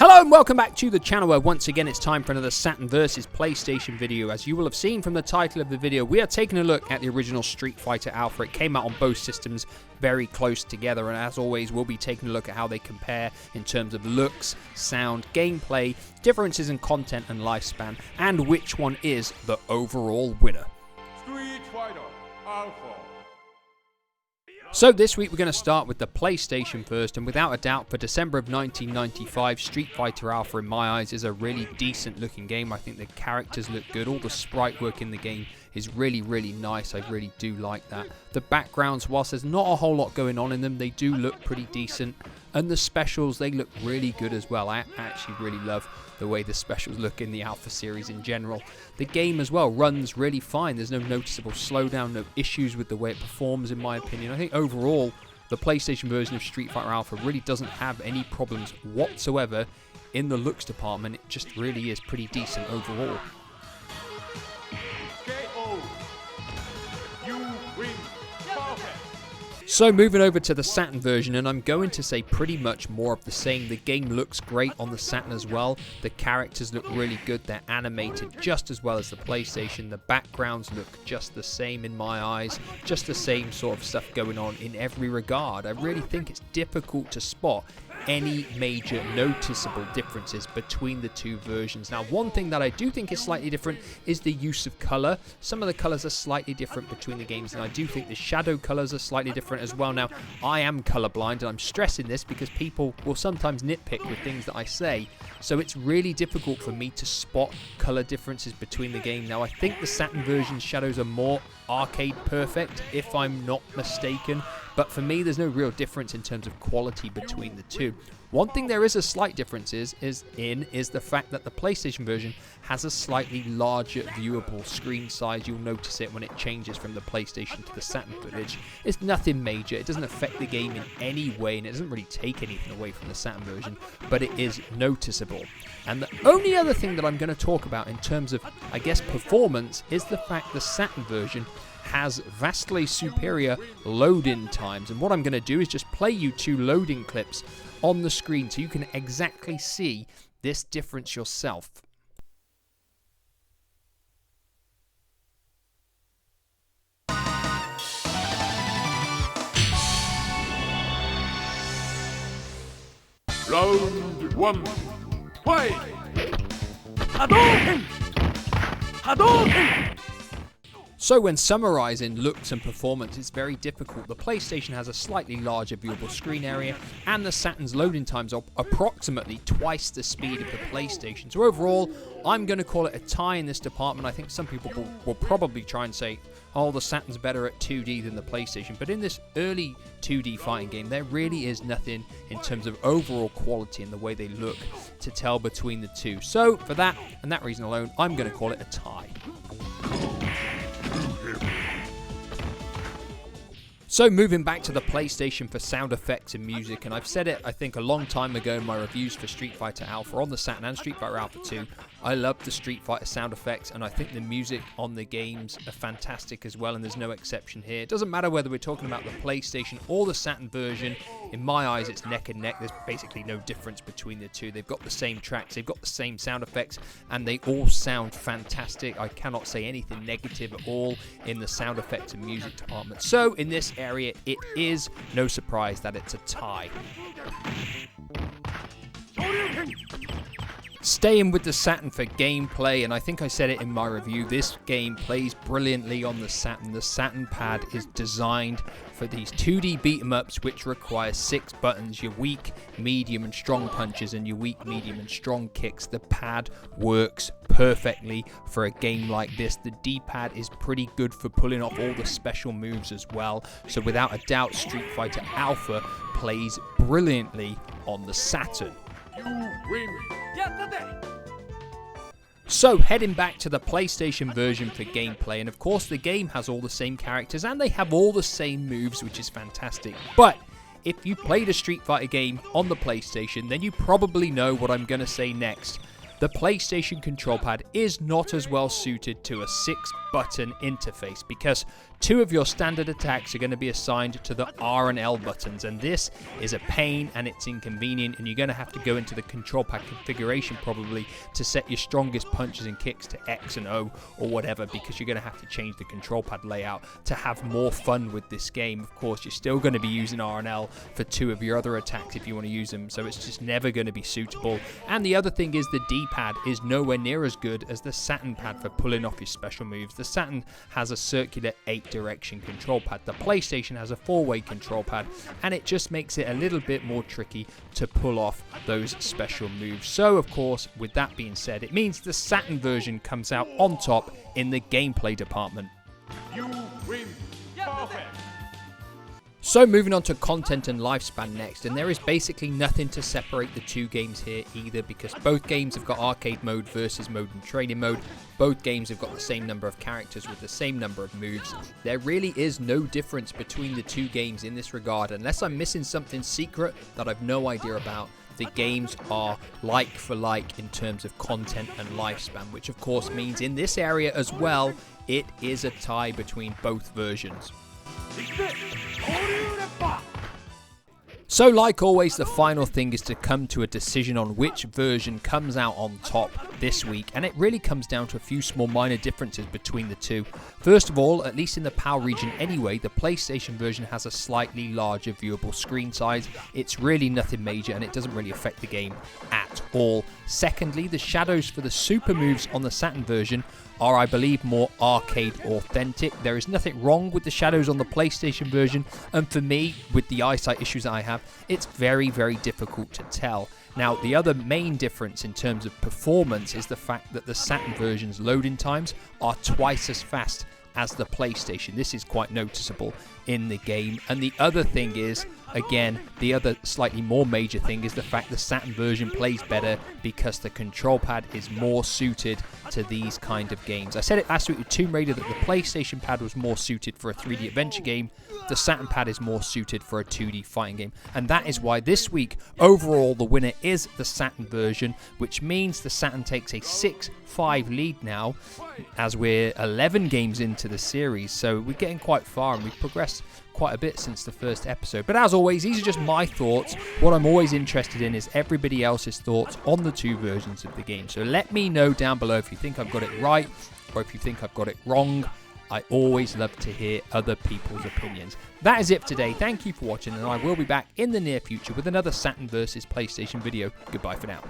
Hello and welcome back to the channel where once again it's time for another Saturn versus PlayStation video. As you will have seen from the title of the video, we are taking a look at the original Street Fighter Alpha. It came out on both systems very close together, and as always we'll be taking a look at how they compare in terms of looks, sound, gameplay, differences in content and lifespan, and which one is the overall winner. Street Fighter Alpha. So this week we're going to start with the PlayStation first, and without a doubt for December of 1995, Street Fighter Alpha in my eyes is a really decent looking game. I think the characters look good, all the sprite work in the game is really nice. I really do like that. The backgrounds, whilst there's not a whole lot going on in them, they do look pretty decent, and the specials, they look really good as well. I actually really love the way the specials look in the Alpha series in general. The game as well runs really fine. There's no noticeable slowdown, no issues with the way it performs in my opinion. I think overall the PlayStation version of Street Fighter Alpha really doesn't have any problems whatsoever in the looks department. It just really is pretty decent overall. KO. You win. Perfect. So moving over to the Saturn version, and I'm going to say pretty much more of the same. The game looks great on the Saturn as well. The characters look really good. They're animated just as well as the PlayStation. The backgrounds look just the same in my eyes. Just the same sort of stuff going on in every regard. I really think it's difficult to spot any major noticeable differences between the two versions. Now, one thing that I do think is slightly different is the use of color. Some of the colors are slightly different between the games, and I do think the shadow colors are slightly different as well. Now, I am colorblind, and I'm stressing this because people will sometimes nitpick with things that I say, so it's really difficult for me to spot color differences between the game. Now, I think the Saturn version's shadows are more arcade perfect, if I'm not mistaken, but for me there's no real difference in terms of quality between the two. One thing there is a slight difference is the fact that the PlayStation version has a slightly larger viewable screen size. You'll notice it when it changes from the PlayStation to the Saturn footage. It's nothing major, it doesn't affect the game in any way, and it doesn't really take anything away from the Saturn version, but it is noticeable. And the only other thing that I'm going to talk about in terms of, I guess, performance is the fact the Saturn version has vastly superior load-in times. And what I'm going to do is just play you two loading clips on the screen so you can exactly see this difference yourself. Round one. Fight. Hadouken! Hadouken! So when summarising looks and performance, it's very difficult. The PlayStation has a slightly larger viewable screen area, and the Saturn's loading times are approximately twice the speed of the PlayStation. So overall, I'm going to call it a tie in this department. I think some people will probably try and say, oh, the Saturn's better at 2D than the PlayStation. But in this early 2D fighting game, there really is nothing in terms of overall quality and the way they look to tell between the two. So for that and that reason alone, I'm going to call it a tie. So moving back to the PlayStation for sound effects and music, and I've said it I think a long time ago in my reviews for Street Fighter Alpha on the Saturn and Street Fighter Alpha 2, I love the Street Fighter sound effects, and I think the music on the games are fantastic as well, and there's no exception here. It doesn't matter whether we're talking about the PlayStation or the Saturn version. In my eyes, it's neck and neck. There's basically no difference between the two. They've got the same tracks, they've got the same sound effects, and they all sound fantastic. I cannot say anything negative at all in the sound effects and music department. So in this area, it is no surprise that it's a tie. Staying with the Saturn for gameplay, and I think I said it in my review, this game plays brilliantly on the Saturn. The Saturn pad is designed for these 2D beat-em-ups which require 6 buttons, your weak, medium and strong punches and your weak, medium and strong kicks. The pad works perfectly for a game like this. The D-pad is pretty good for pulling off all the special moves as well. So without a doubt, Street Fighter Alpha plays brilliantly on the Saturn. You win. So heading back to the PlayStation version for gameplay, and of course the game has all the same characters and they have all the same moves, which is fantastic. But if you played a Street Fighter game on the PlayStation, then you probably know what I'm going to say next. The PlayStation control pad is not as well suited to a button interface, because 2 of your standard attacks are going to be assigned to the R and L buttons, and this is a pain and it's inconvenient, and you're going to have to go into the control pad configuration probably to set your strongest punches and kicks to X and O or whatever, because you're going to have to change the control pad layout to have more fun with this game. Of course, you're still going to be using R and L for 2 of your other attacks if you want to use them, so it's just never going to be suitable. And the other thing is the D-pad is nowhere near as good as the Saturn pad for pulling off your special moves. The Saturn has a circular 8-direction control pad. The PlayStation has a 4-way control pad, and it just makes it a little bit more tricky to pull off those special moves. So, of course, with that being said, it means the Saturn version comes out on top in the gameplay department. You win. Perfect. So moving on to content and lifespan next, and there is basically nothing to separate the 2 games here either, because both games have got arcade mode versus mode and training mode. Both games have got the same number of characters with the same number of moves. There really is no difference between the 2 games in this regard, unless I'm missing something secret that I've no idea about. The games are like for like in terms of content and lifespan, which of course means in this area as well, it is a tie between both versions. So like always, the final thing is to come to a decision on which version comes out on top this week, and it really comes down to a few small minor differences between the 2. First of all, at least in the PAL region anyway, the PlayStation version has a slightly larger viewable screen size. It's really nothing major and it doesn't really affect the game at all. Secondly, the shadows for the super moves on the Saturn version are, I believe, more arcade authentic. There is nothing wrong with the shadows on the PlayStation version, and for me, with the eyesight issues that I have, it's very, very difficult to tell. Now, the other main difference in terms of performance is the fact that the Saturn version's loading times are twice as fast as the PlayStation. This is quite noticeable in the game. And the other thing is, again, the other slightly more major thing is the fact the Saturn version plays better because the control pad is more suited to these kind of games. I said it last week with Tomb Raider that the PlayStation pad was more suited for a 3D adventure game. The Saturn pad is more suited for a 2D fighting game. And that is why this week, overall, the winner is the Saturn version, which means the Saturn takes a 6-5 lead now, as we're 11 games into the series. So we're getting quite far and we've progressed quite a bit since the first episode. But as always, these are just my thoughts. What I'm always interested in is everybody else's thoughts on the 2 versions of the game. So let me know down below if you think I've got it right or if you think I've got it wrong. I always love to hear other people's opinions. That is it for today. Thank you for watching, and I will be back in the near future with another Saturn versus PlayStation video. Goodbye for now.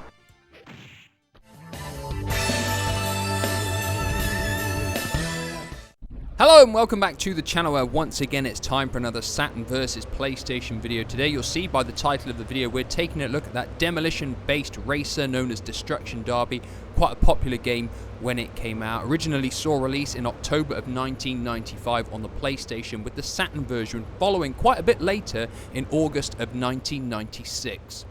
Hello and welcome back to the channel, where once again it's time for another Saturn versus PlayStation video. Today you'll see by the title of the video we're taking a look at that demolition based racer known as Destruction Derby. Quite a popular game when it came out. Originally saw release in October of 1995 on the PlayStation, with the Saturn version following quite a bit later in August of 1996.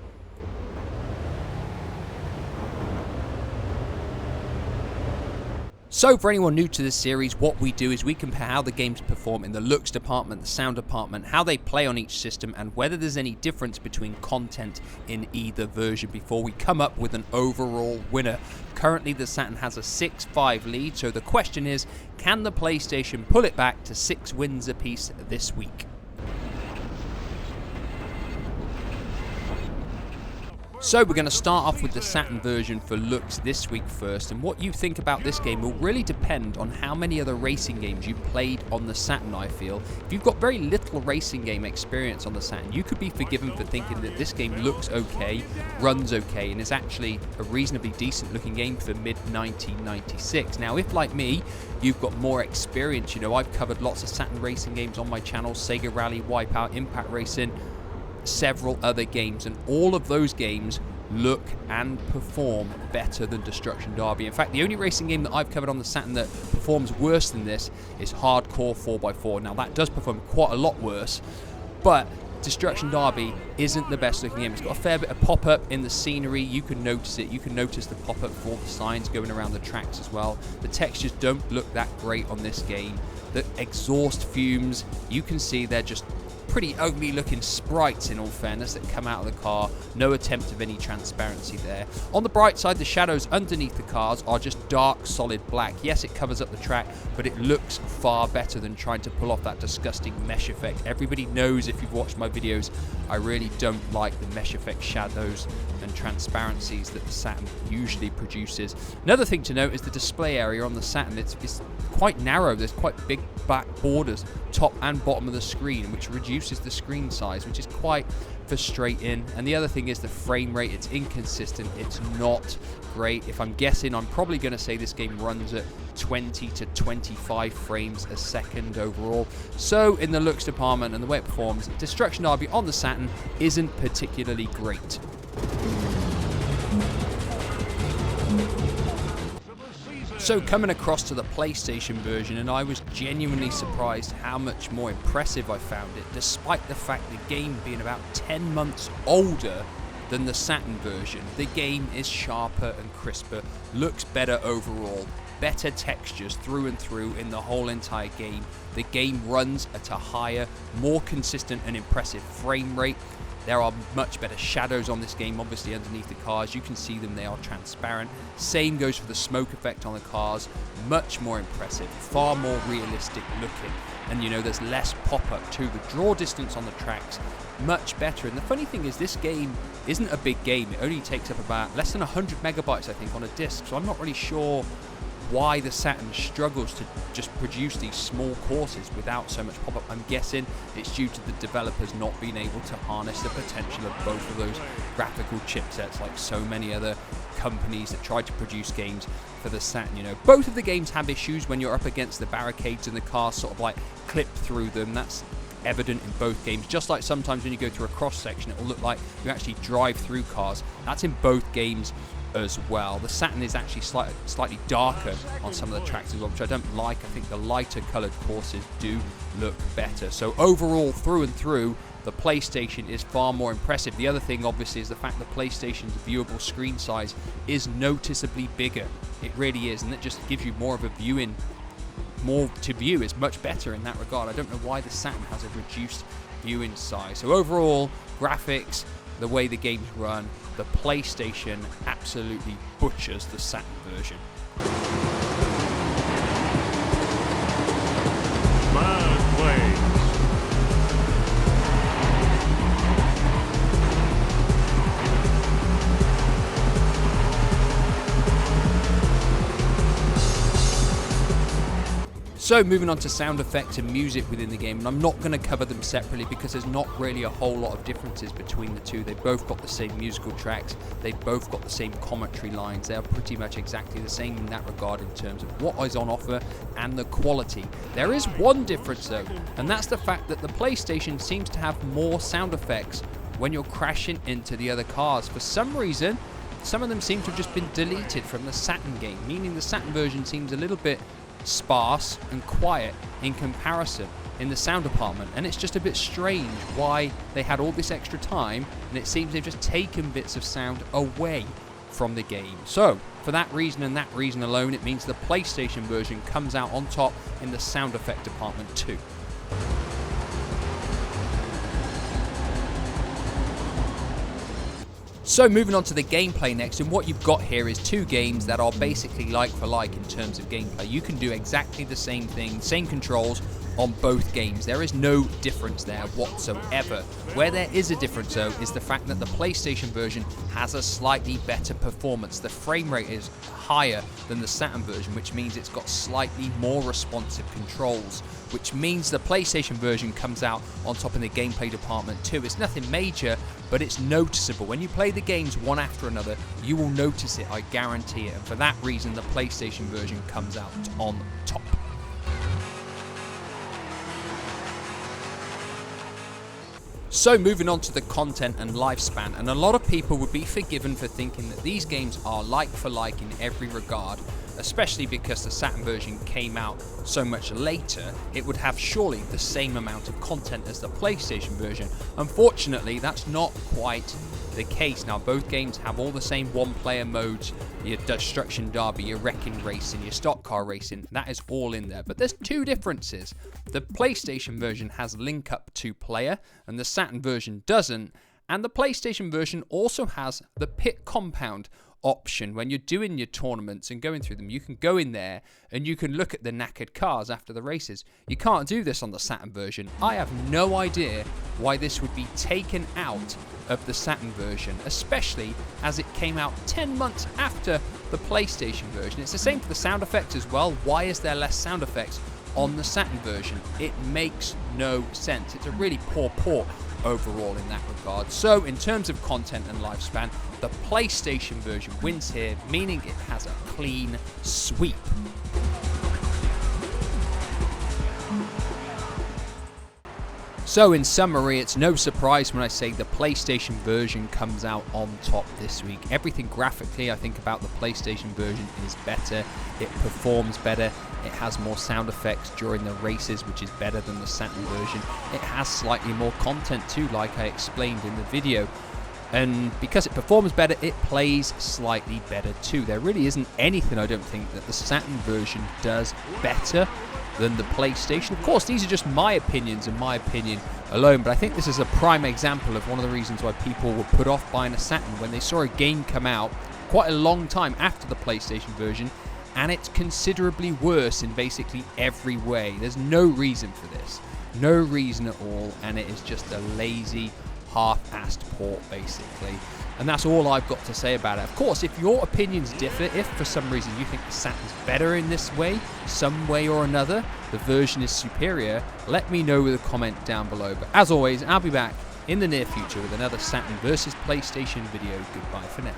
So for anyone new to this series, what we do is we compare how the games perform in the looks department, the sound department, how they play on each system, and whether there's any difference between content in either version before we come up with an overall winner. Currently the Saturn has a 6-5 lead, so the question is, can the PlayStation pull it back to 6 wins apiece this week? So we're going to start off with the Saturn version for looks this week first, and what you think about this game will really depend on how many other racing games you played on the Saturn, I feel. If you've got very little racing game experience on the Saturn, you could be forgiven for thinking that this game looks okay, runs okay, and is actually a reasonably decent looking game for mid-1996. Now, if like me, you've got more experience, you know, I've covered lots of Saturn racing games on my channel, Sega Rally, Wipeout, Impact Racing, several other games, and all of those games look and perform better than Destruction Derby. In fact, the only racing game that I've covered on the Saturn that performs worse than this is Hardcore 4x4. Now that does perform quite a lot worse, but Destruction Derby isn't the best looking game. It's got a fair bit of pop-up in the scenery. You can notice it. You can notice the pop-up for the signs going around the tracks as well. The textures don't look that great on this game. The exhaust fumes, you can see they're just pretty ugly looking sprites in all fairness that come out of the car. No attempt of any transparency there. On the bright side, the shadows underneath the cars are just dark solid black. Yes, it covers up the track, but it looks far better than trying to pull off that disgusting mesh effect. Everybody knows, if you've watched my videos, I really don't like the mesh effect shadows and transparencies that the Saturn usually produces. Another thing to note is the display area on the Saturn. It's quite narrow. There's quite big back borders, top and bottom of the screen, which reduces the screen size, which is quite frustrating. And the other thing is the frame rate. It's inconsistent. It's not great. If I'm guessing, I'm probably going to say this game runs at 20 to 25 frames a second overall. So in the looks department and the way it performs, Destruction Derby on the Saturn isn't particularly great. So coming across to the PlayStation version, and I was genuinely surprised how much more impressive I found it, despite the fact the game being about 10 months older than the Saturn version. The game is sharper and crisper, looks better overall, better textures through and through in the whole entire game. The game runs at a higher, more consistent and impressive frame rate. There are much better shadows on this game, obviously underneath the cars. You can see them, they are transparent. Same goes for the smoke effect on the cars. Much more impressive, far more realistic looking. And you know, there's less pop-up too. The draw distance on the tracks, much better. And the funny thing is, this game isn't a big game. It only takes up about less than 100 megabytes, I think, on a disc. So I'm not really sure why the Saturn struggles to just produce these small courses without so much pop-up. I'm guessing it's due to the developers not being able to harness the potential of both of those graphical chipsets like so many other companies that try to produce games for the Saturn. You know, both of the games have issues when you're up against the barricades and the cars sort of like clip through them. That's evident in both games. Just like sometimes when you go through a cross section, it will look like you actually drive through cars. That's in both games as well. The Saturn is actually slightly darker on some of the tracks as well, which I don't like. I think the lighter coloured courses do look better. So overall, through and through, the PlayStation is far more impressive. The other thing, obviously, is the fact that PlayStation's viewable screen size is noticeably bigger. It really is, and it just gives you more of a viewing, more to view. It's much better in that regard. I don't know why the Saturn has a reduced viewing size. So overall, graphics, the way the games run, the PlayStation absolutely butchers the Saturn version. Smart play. So moving on to sound effects and music within the game, and I'm not going to cover them separately because there's not really a whole lot of differences between the two. They've both got the same musical tracks, they've both got the same commentary lines. They are pretty much exactly the same in that regard in terms of what is on offer and the quality. There is one difference though, and that's the fact that the PlayStation seems to have more sound effects when you're crashing into the other cars. For some reason, some of them seem to have just been deleted from the Saturn game, meaning the Saturn version seems a little bit sparse and quiet in comparison in the sound department, and it's just a bit strange why they had all this extra time, and it seems they've just taken bits of sound away from the game. So for that reason and that reason alone, it means the PlayStation version comes out on top in the sound effect department too. So moving on to the gameplay next, and what you've got here is two games that are basically like for like in terms of gameplay. You can do exactly the same thing, same controls on both games. There is no difference there whatsoever. Where there is a difference though is the fact that the PlayStation version has a slightly better performance. The frame rate is higher than the Saturn version, which means it's got slightly more responsive controls, which means the PlayStation version comes out on top in the gameplay department too. It's nothing major, but it's noticeable. When you play the games one after another, you will notice it, I guarantee it. And for that reason, the PlayStation version comes out on top. So moving on to the content and lifespan, and a lot of people would be forgiven for thinking that these games are like for like in every regard, especially because the Saturn version came out so much later. It would have surely the same amount of content as the PlayStation version. Unfortunately, that's not quite the case. Now, both games have all the same one-player modes, your Destruction Derby, your Wrecking Racing, your Stock Car Racing, that is all in there. But there's two differences. The PlayStation version has link up to player, and the Saturn version doesn't. And the PlayStation version also has the pit compound option. When you're doing your tournaments and going through them, you can go in there and you can look at the knackered cars after the races. You can't do this on the Saturn version. I have no idea why this would be taken out of the Saturn version, especially as it came out 10 months after the PlayStation version. It's the same for the sound effects as well. Why is there less sound effects on the Saturn version? It makes no sense. It's a really poor port overall in that regard. So in terms of content and lifespan, the PlayStation version wins here, meaning it has a clean sweep. So in summary, it's no surprise when I say the PlayStation version comes out on top this week. Everything graphically I think about the PlayStation version is better. It performs better. It has more sound effects during the races, which is better than the Saturn version. It has slightly more content too, like I explained in the video. And because it performs better, it plays slightly better too. There really isn't anything, I don't think, that the Saturn version does better than the PlayStation. Of course, these are just my opinions and my opinion alone, but I think this is a prime example of one of the reasons why people were put off buying a Saturn when they saw a game come out quite a long time after the PlayStation version, and it's considerably worse in basically every way. There's no reason for this. No reason at all, and it is just a lazy, half-assed port, basically. And that's all I've got to say about it. Of course, if your opinions differ, if for some reason you think the Saturn's better in this way, some way or another, the version is superior, let me know with a comment down below. But as always, I'll be back in the near future with another Saturn versus PlayStation video. Goodbye for now.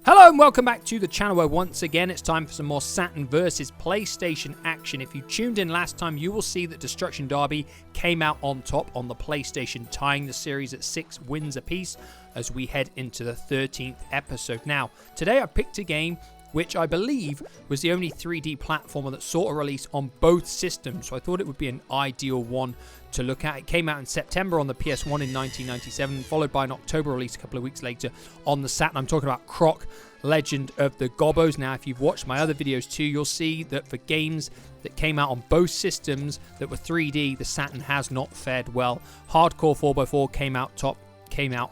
Hello and welcome back to the channel where once again it's time for some more Saturn versus PlayStation action. If you tuned in last time, you will see that Destruction Derby came out on top on the PlayStation, tying the series at 6 wins apiece as we head into the 13th episode. Now, today I picked a game which I believe was the only 3D platformer that saw a release on both systems, so I thought it would be an ideal one to look at. It came out in September on the PS1 in 1997, followed by an October release a couple of weeks later on the Saturn. I'm talking about Croc, Legend of the Gobos. Now, if you've watched my other videos too, you'll see that for games that came out on both systems that were 3D, the Saturn has not fared well. Hardcore 4x4 came out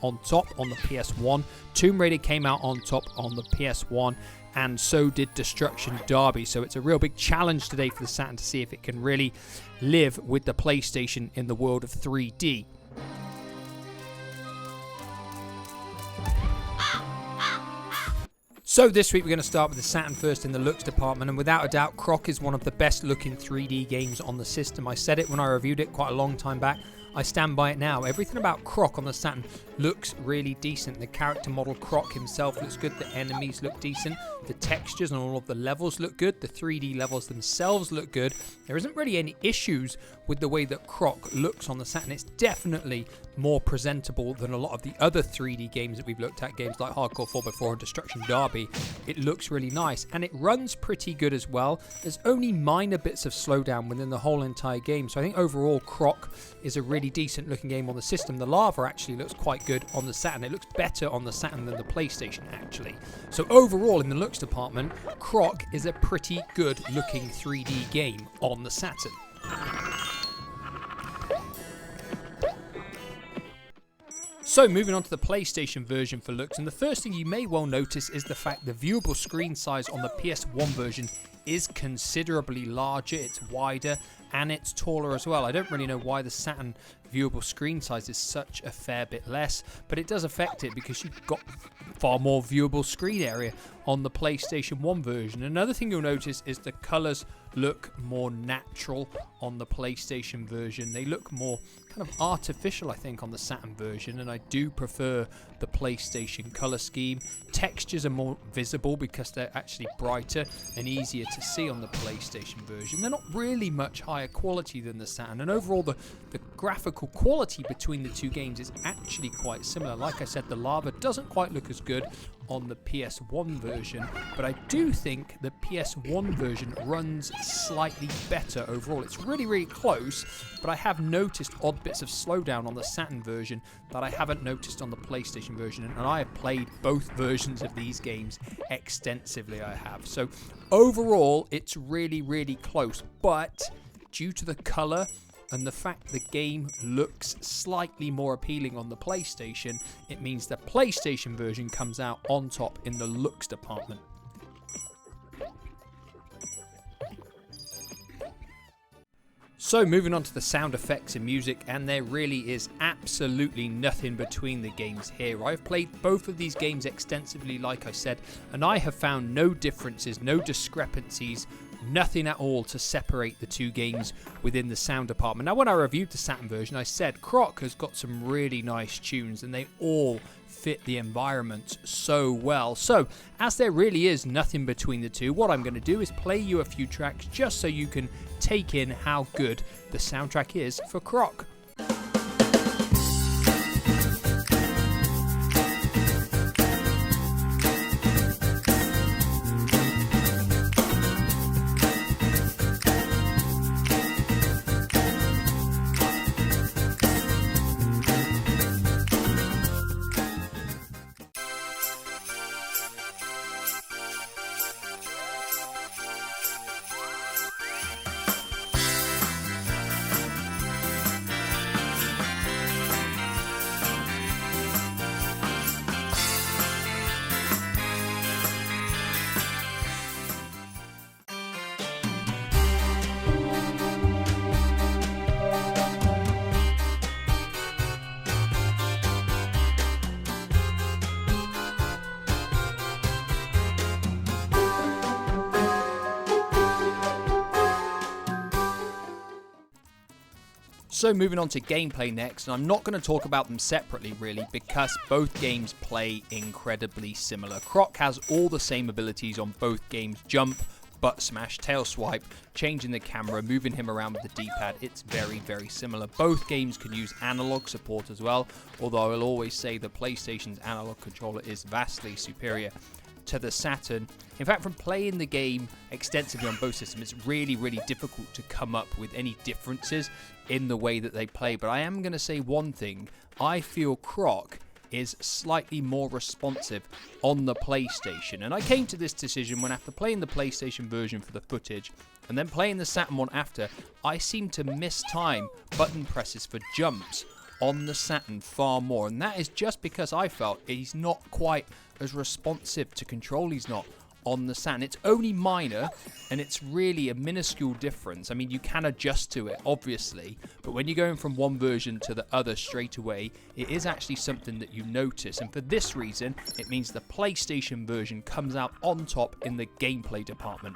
on top on the PS1. Tomb Raider came out on top on the PS1, and so did Destruction Derby. So it's a real big challenge today for the Saturn to see if it can really live with the PlayStation in the world of 3D. So this week we're going to start with the Saturn first in the looks department, and without a doubt Croc is one of the best looking 3D games on the system. I said it when I reviewed it quite a long time back. I stand by it now. Everything about Croc on the Saturn looks really decent. The character model Croc himself looks good. The enemies look decent. The textures and all of the levels look good. The 3D levels themselves look good. There isn't really any issues with the way that Croc looks on the Saturn. It's definitely more presentable than a lot of the other 3D games that we've looked at, games like Hardcore 4x4 and Destruction Derby. It looks really nice, and it runs pretty good as well. There's only minor bits of slowdown within the whole entire game, so I think overall Croc is a really decent looking game on the system. The lava actually looks quite good on the Saturn. It looks better on the Saturn than the PlayStation actually. So overall in the looks department, Croc is a pretty good looking 3D game on the Saturn. So moving on to the PlayStation version for looks, and the first thing you may well notice is the fact the viewable screen size on the PS1 version is considerably larger, it's wider, and it's taller as well. I don't really know why the Saturn viewable screen size is such a fair bit less, but it does affect it because you've got far more viewable screen area on the PlayStation 1 version. Another thing you'll notice is the colours look more natural on the PlayStation version. They look more kind of artificial, I think, on the Saturn version, and I do prefer the PlayStation color scheme. Textures are more visible because they're actually brighter and easier to see on the PlayStation version. They're not really much higher quality than the Saturn, and overall the graphical quality between the two games is actually quite similar. Like I said, the lava doesn't quite look as good on the PS1 version, but I do think the PS1 version runs slightly better overall. It's really close, but I have noticed odd bits of slowdown on the Saturn version that I haven't noticed on the PlayStation version, and I have played both versions of these games extensively. I have. So overall, it's really close, but due to the color and the fact the game looks slightly more appealing on the PlayStation, it means the PlayStation version comes out on top in the looks department. So moving on to the sound effects and music, and there really is absolutely nothing between the games here. I've played both of these games extensively, like I said, and I have found no differences, no discrepancies, nothing at all to separate the two games within the sound department. Now, when I reviewed the Saturn version, I said Croc has got some really nice tunes and they all fit the environment so well. So, as there really is nothing between the two, what I'm going to do is play you a few tracks just so you can take in how good the soundtrack is for Croc. So moving on to gameplay next, and I'm not going to talk about them separately really because both games play incredibly similar. Croc has all the same abilities on both games: jump, butt smash, tail swipe, changing the camera, moving him around with the D-pad. It's very similar. Both games can use analog support as well, although I'll always say the PlayStation's analog controller is vastly superior to the Saturn. In fact, from playing the game extensively on both systems, it's really difficult to come up with any differences in the way that they play. But I am going to say one thing: I feel Croc is slightly more responsive on the PlayStation, and I came to this decision when, after playing the PlayStation version for the footage and then playing the Saturn one after, I seem to mistime button presses for jumps on the Saturn far more, and that is just because I felt he's not quite as responsive to control. He's not on the Saturn. It's only minor, and it's really a minuscule difference. I mean, you can adjust to it, obviously, but when you're going from one version to the other straight away, it is actually something that you notice, and for this reason, it means the PlayStation version comes out on top in the gameplay department.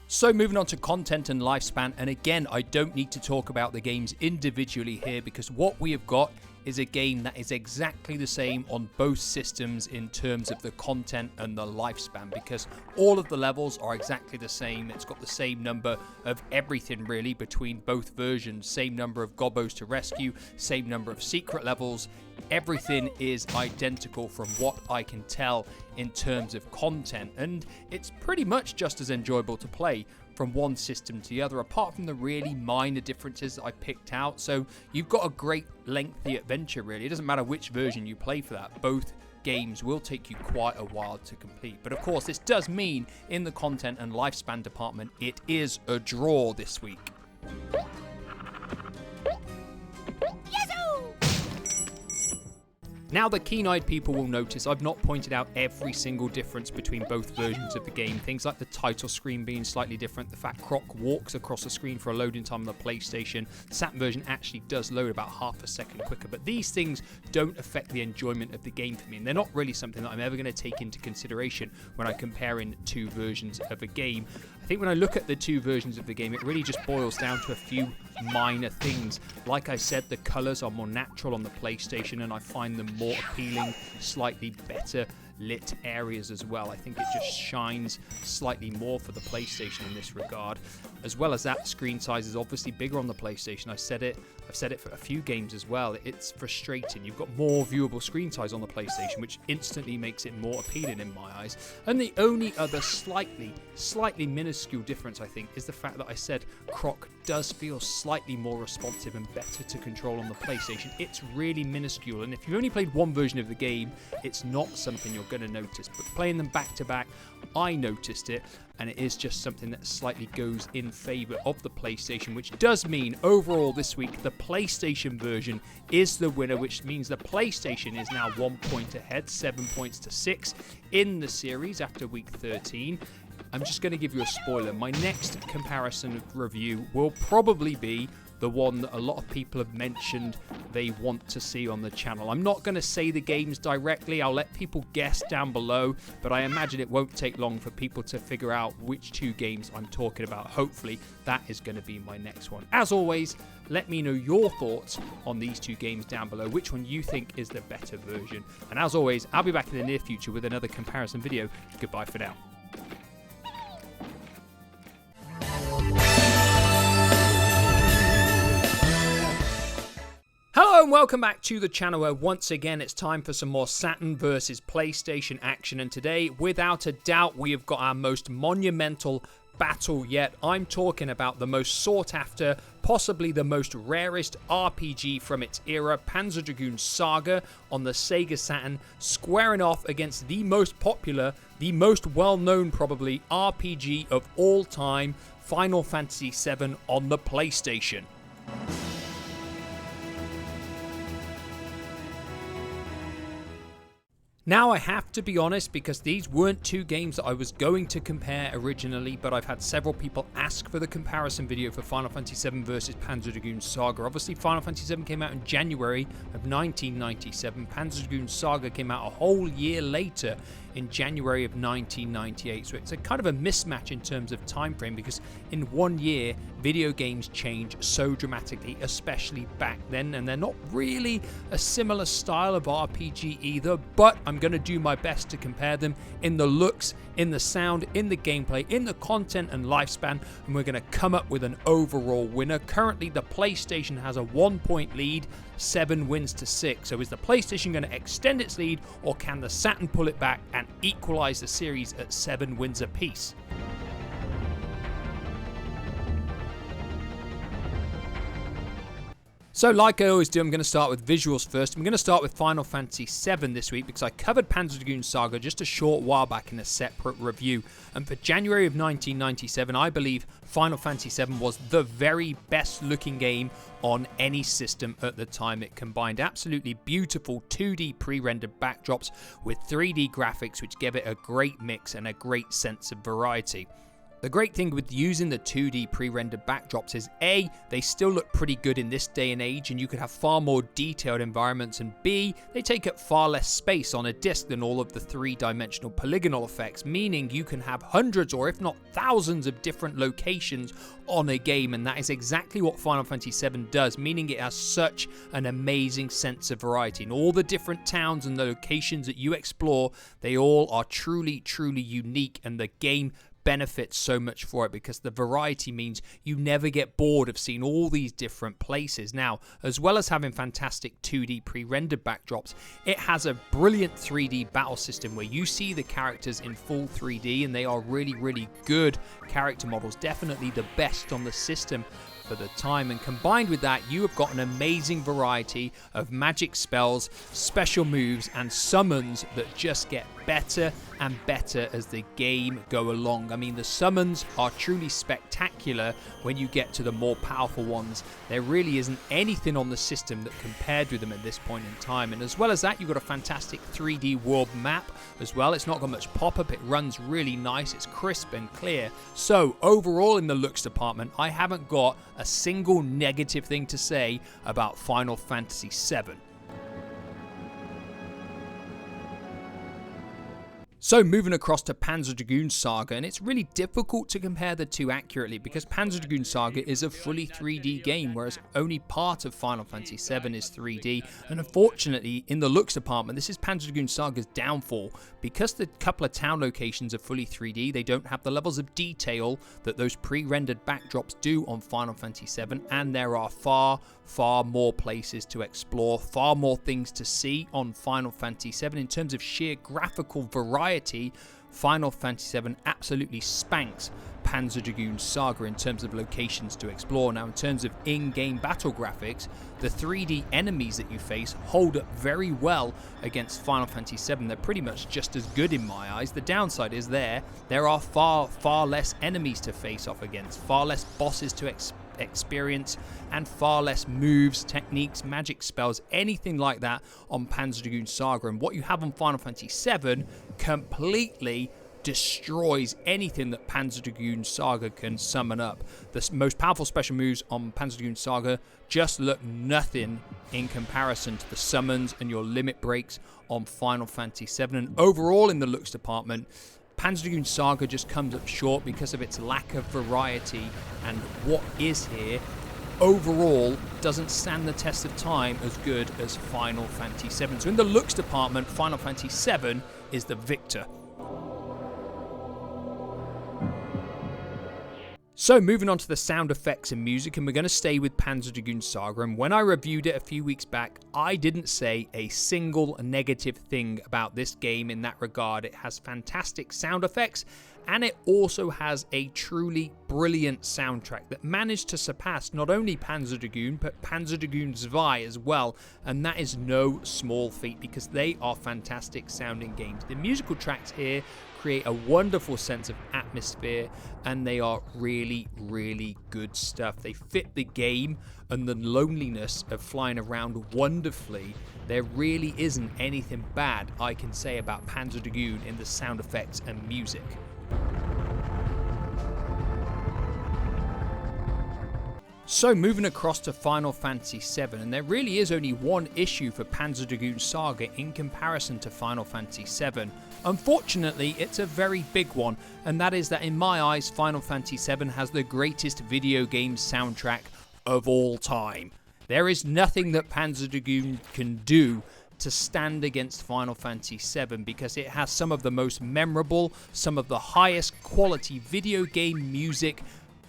So moving on to content and lifespan, and again, I don't need to talk about the games individually here because what we have got is a game that is exactly the same on both systems in terms of the content and the lifespan, because all of the levels are exactly the same. It's got the same number of everything really between both versions, same number of Gobos to rescue, same number of secret levels. Everything is identical from what I can tell in terms of content, and it's pretty much just as enjoyable to play from one system to the other, apart from the really minor differences that I picked out. So you've got a great lengthy adventure really. It doesn't matter which version you play for that. Both games will take you quite a while to complete. But of course, this does mean in the content and lifespan department, it is a draw this week. Now, the keen-eyed people will notice I've not pointed out every single difference between both versions of the game. Things like the title screen being slightly different, the fact Croc walks across the screen for a loading time on the PlayStation. The Saturn version actually does load about half a second quicker, but these things don't affect the enjoyment of the game for me, and they're not really something that I'm ever going to take into consideration when I'm comparing two versions of a game. I think when I look at the two versions of the game, it really just boils down to a few minor things. Like I said, the colors are more natural on the PlayStation, and I find them more appealing, slightly better lit areas as well. I think it just shines slightly more for the PlayStation in this regard. As well as that, screen size is obviously bigger on the PlayStation. I've said it for a few games as well. It's frustrating. You've got more viewable screen size on the PlayStation, which instantly makes it more appealing in my eyes. And the only other slightly minuscule difference, I think, is the fact that I said Croc does feel slightly more responsive and better to control on the PlayStation. It's really minuscule, and if you've only played one version of the game, it's not something you're going to notice. But playing them back to back, I noticed it, and it is just something that slightly goes in favor of the PlayStation, which does mean overall this week the PlayStation version is the winner, which means the PlayStation is now 1 point ahead, 7 points to 6 in the series after week 13. I'm just going to give you a spoiler. My next comparison review will probably be the one that a lot of people have mentioned they want to see on the channel. I'm not going to say the games directly. I'll let people guess down below, but I imagine it won't take long for people to figure out which two games I'm talking about. Hopefully, that is going to be my next one. As always, let me know your thoughts on these two games down below, which one you think is the better version. And as always, I'll be back in the near future with another comparison video. Goodbye for now. Hello and welcome back to the channel, where once again it's time for some more Saturn versus PlayStation action, and today without a doubt we have got our most monumental battle yet. I'm talking about the most sought after, possibly the most rarest RPG from its era, Panzer Dragoon Saga on the Sega Saturn, squaring off against the most popular, the most well-known probably RPG of all time, Final Fantasy VII on the PlayStation. Now I have to be honest, because these weren't two games that I was going to compare originally, but I've had several people ask for the comparison video for Final Fantasy VII versus Panzer Dragoon Saga. Obviously Final Fantasy VII came out in January of 1997, Panzer Dragoon Saga came out a whole year later in January of 1998, so it's a kind of a mismatch in terms of time frame, because in 1 year video games change so dramatically, especially back then, and they're not really a similar style of RPG either, but I'm going to do my best to compare them in the looks, in the sound, in the gameplay, in the content and lifespan, and we're going to come up with an overall winner. Currently the PlayStation has a 1 point lead, 7 wins to 6. So is the PlayStation going to extend its lead, or can the Saturn pull it back and equalize the series at 7 wins apiece? So like I always do, I'm going to start with visuals first. I'm going to start with Final Fantasy VII this week, because I covered Panzer Dragoon Saga just a short while back in a separate review. And for January of 1997, I believe Final Fantasy VII was the very best looking game on any system at the time. It combined absolutely beautiful 2D pre-rendered backdrops with 3D graphics, which gave it a great mix and a great sense of variety. The great thing with using the 2D pre-rendered backdrops is A, they still look pretty good in this day and age, and you could have far more detailed environments, and B, they take up far less space on a disc than all of the 3-dimensional polygonal effects, meaning you can have hundreds or if not thousands of different locations on a game, and that is exactly what Final Fantasy VII does, meaning it has such an amazing sense of variety. In all the different towns and the locations that you explore, they all are truly unique, and the game benefits so much for it, because the variety means you never get bored of seeing all these different places. Now, as well as having fantastic 2D pre-rendered backdrops, it has a brilliant 3D battle system where you see the characters in full 3D, and they are really good character models, definitely the best on the system for the time. And combined with that, you have got an amazing variety of magic spells, special moves and summons that just get better and better as the game go along. I mean, the summons are truly spectacular when you get to the more powerful ones. There really isn't anything on the system that compared with them at this point in time. And as well as that, you've got a fantastic 3D world map as well. It's not got much pop-up, it runs really nice, it's crisp and clear. So overall in the looks department, I haven't got a single negative thing to say about Final Fantasy VII. So moving across to Panzer Dragoon Saga, and it's really difficult to compare the two accurately because Panzer Dragoon Saga is a fully 3D game, whereas only part of Final Fantasy VII is 3D, and unfortunately in the looks department this is Panzer Dragoon Saga's downfall. Because the couple of town locations are fully 3D, they don't have the levels of detail that those pre-rendered backdrops do on Final Fantasy VII, and there are far more places to explore, far more things to see on Final Fantasy VII. In terms of sheer graphical variety, Final Fantasy VII absolutely spanks Panzer Dragoon Saga in terms of locations to explore. Now, in terms of in-game battle graphics, the 3D enemies that you face hold up very well against Final Fantasy VII. They're pretty much just as good in my eyes. The downside is there are far less enemies to face off against, far less bosses to experience, and far less moves, techniques, magic spells, anything like that on Panzer Dragoon Saga. And what you have on Final Fantasy VII completely destroys anything that Panzer Dragoon Saga can summon up. The most powerful special moves on Panzer Dragoon Saga just look nothing in comparison to the summons and your limit breaks on Final Fantasy VII. And overall in the looks department, Panzer Dragoon Saga just comes up short because of its lack of variety, and what is here overall doesn't stand the test of time as good as Final Fantasy VII. So in the looks department, Final Fantasy VII is the victor. So moving on to the sound effects and music, and we're going to stay with Panzer Dragoon Saga. And when I reviewed it a few weeks back, I didn't say a single negative thing about this game in that regard. It has fantastic sound effects, and it also has a truly brilliant soundtrack that managed to surpass not only Panzer Dragoon, but Panzer Dragoon Zwei as well. And that is no small feat because they are fantastic sounding games. The musical tracks here create a wonderful sense of atmosphere, and they are really good stuff. They fit the game and the loneliness of flying around wonderfully. There really isn't anything bad I can say about Panzer Dragoon in the sound effects and music. So moving across to Final Fantasy VII, and there really is only one issue for Panzer Dragoon Saga in comparison to Final Fantasy VII. Unfortunately, it's a very big one, and that is that in my eyes, Final Fantasy VII has the greatest video game soundtrack of all time. There is nothing that Panzer Dragoon can do to stand against Final Fantasy VII because it has some of the most memorable, some of the highest quality video game music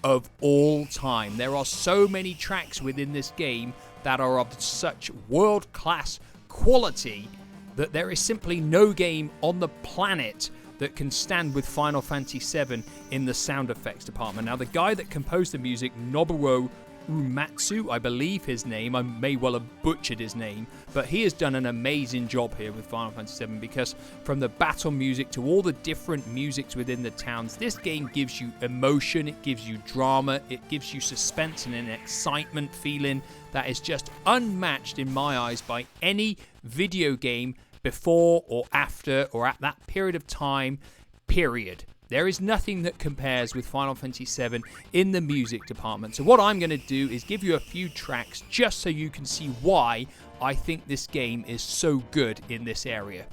of all time. There are so many tracks within this game that are of such world-class quality that there is simply no game on the planet that can stand with Final Fantasy VII in the sound effects department. Now, the guy that composed the music, Nobuo Uematsu, I believe his name, I may well have butchered his name, but he has done an amazing job here with Final Fantasy VII because from the battle music to all the different musics within the towns, this game gives you emotion, it gives you drama, it gives you suspense and an excitement feeling that is just unmatched in my eyes by any video game before or after or at that period of time, period. There is nothing that compares with Final Fantasy VII in the music department. So what I'm going to do is give you a few tracks just so you can see why I think this game is so good in this area.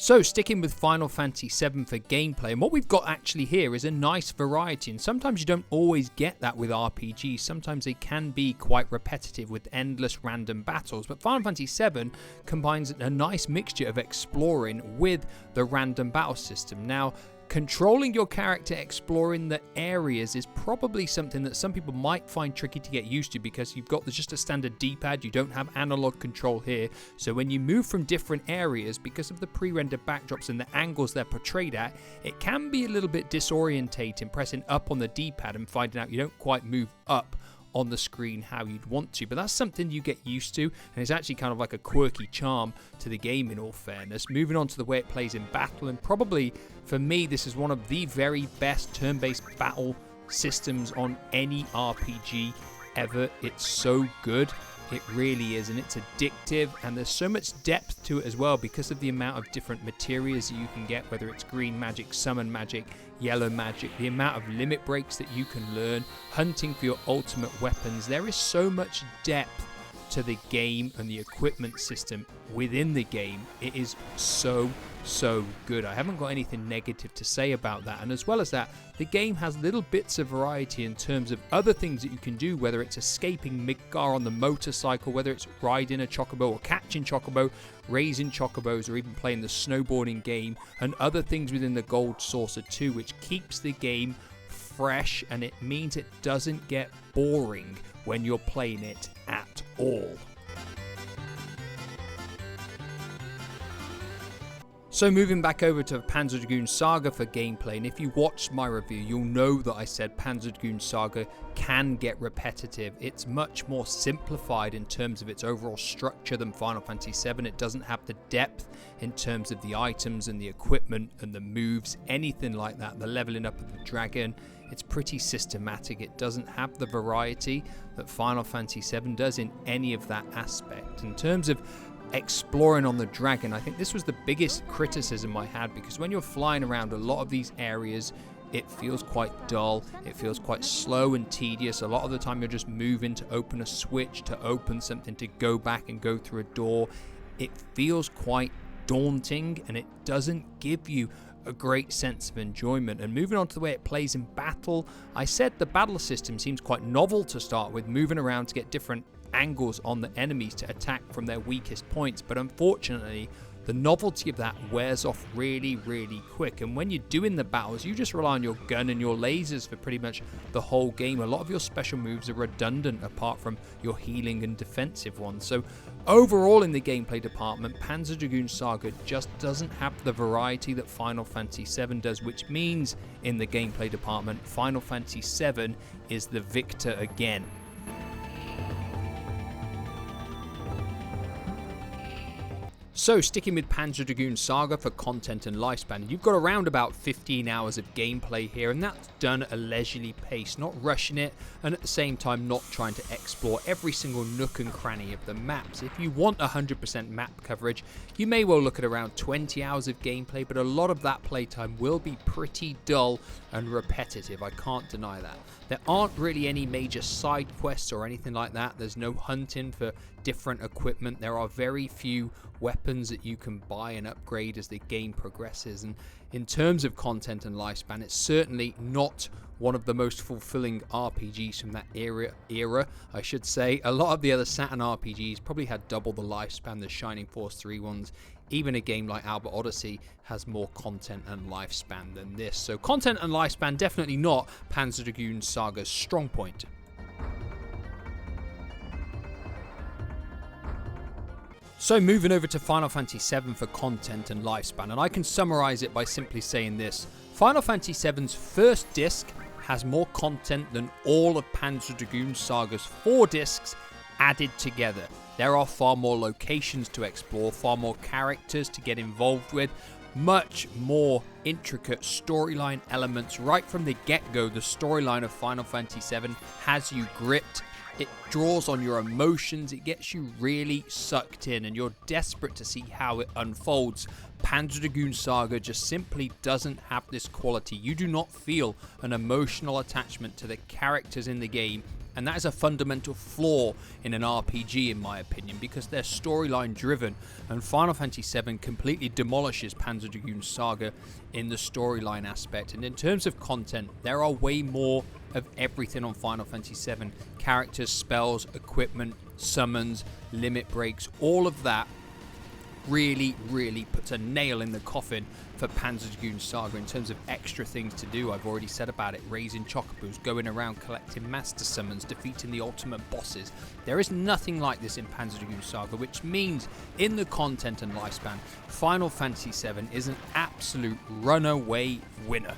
So sticking with Final Fantasy VII for gameplay, and what we've got actually here is a nice variety, and sometimes you don't always get that with RPGs. Sometimes they can be quite repetitive with endless random battles, but Final Fantasy VII combines a nice mixture of exploring with the random battle system. Now, controlling your character exploring the areas is probably something that some people might find tricky to get used to because you've got just a standard D-pad, you don't have analog control here. So when you move from different areas, because of the pre-rendered backdrops and the angles they're portrayed at, it can be a little bit disorientating pressing up on the D-pad and finding out you don't quite move up on the screen how you'd want to, but that's something you get used to, and it's actually kind of like a quirky charm to the game in all fairness. Moving on to the way it plays in battle, and probably for me this is one of the very best turn-based battle systems on any RPG ever. It's so good, it really is, and it's addictive, and there's so much depth to it as well because of the amount of different materials you can get, whether it's green magic, summon magic, yellow magic, the amount of limit breaks that you can learn, hunting for your ultimate weapons. There is so much depth to the game and the equipment system within the game. It is so good. I haven't got anything negative to say about that, and as well as that, the game has little bits of variety in terms of other things that you can do, whether it's escaping Midgar on the motorcycle, whether it's riding a chocobo or catching chocobo, raising chocobos, or even playing the snowboarding game, and other things within the Gold Saucer too, which keeps the game fresh, and it means it doesn't get boring when you're playing it at all. So moving back over to Panzer Dragoon Saga for gameplay, and if you watched my review, you'll know that I said Panzer Dragoon Saga can get repetitive. It's much more simplified in terms of its overall structure than Final Fantasy VII. It doesn't have the depth in terms of the items and the equipment and the moves, anything like that. The leveling up of the dragon, it's pretty systematic. It doesn't have the variety that Final Fantasy VII does in any of that aspect. In terms of exploring on the dragon, I think this was the biggest criticism I had, because when you're flying around a lot of these areas, it feels quite dull, it feels quite slow and tedious. A lot of the time you're just moving to open a switch, to open something, to go back and go through a door. It feels quite daunting, and it doesn't give you a great sense of enjoyment. And moving on to the way it plays in battle, I said the battle system seems quite novel to start with, moving around to get different angles on the enemies to attack from their weakest points, but unfortunately the novelty of that wears off really quick, and when you're doing the battles you just rely on your gun and your lasers for pretty much the whole game. A lot of your special moves are redundant apart from your healing and defensive ones. So overall in the gameplay department, Panzer Dragoon Saga just doesn't have the variety that Final Fantasy VII does, which means in the gameplay department Final Fantasy VII is the victor again. So sticking with Panzer Dragoon Saga for content and lifespan, you've got around about 15 hours of gameplay here, and that's done at a leisurely pace, not rushing it, and at the same time not trying to explore every single nook and cranny of the maps. If you want 100% map coverage, you may well look at around 20 hours of gameplay, but a lot of that playtime will be pretty dull and repetitive, I can't deny that. There aren't really any major side quests or anything like that. There's no hunting for different equipment. There are very few weapons that you can buy and upgrade as the game progresses, and in terms of content and lifespan, it's certainly not one of the most fulfilling RPGs from that era, I should say. A lot of the other Saturn RPGs probably had double the lifespan the Shining Force 3 ones. Even a game like Albert Odyssey has more content and lifespan than this. So content and lifespan definitely not Panzer Dragoon Saga's strong point. So moving over to Final Fantasy VII for content and lifespan, and I can summarize it by simply saying this. Final Fantasy VII's first disc has more content than all of Panzer Dragoon Saga's 4 discs added together. There are far more locations to explore, far more characters to get involved with, much more intricate storyline elements. Right from the get-go, the storyline of Final Fantasy VII has you gripped. It draws on your emotions, it gets you really sucked in, and you're desperate to see how it unfolds. Panzer Dragoon Saga just simply doesn't have this quality. You do not feel an emotional attachment to the characters in the game And that is a fundamental flaw in an RPG in my opinion, because they're storyline driven, and Final Fantasy VII completely demolishes Panzer Dragoon Saga in the storyline aspect. And in terms of content, there are way more of everything on Final Fantasy VII. Characters, spells, equipment, summons, limit breaks, all of that really puts a nail in the coffin for Panzer Dragoon Saga in terms of extra things to do. I've already said about it: raising chocobos, going around collecting master summons, defeating the ultimate bosses. There is nothing like this in Panzer Dragoon Saga, which means in the content and lifespan, Final Fantasy VII is an absolute runaway winner.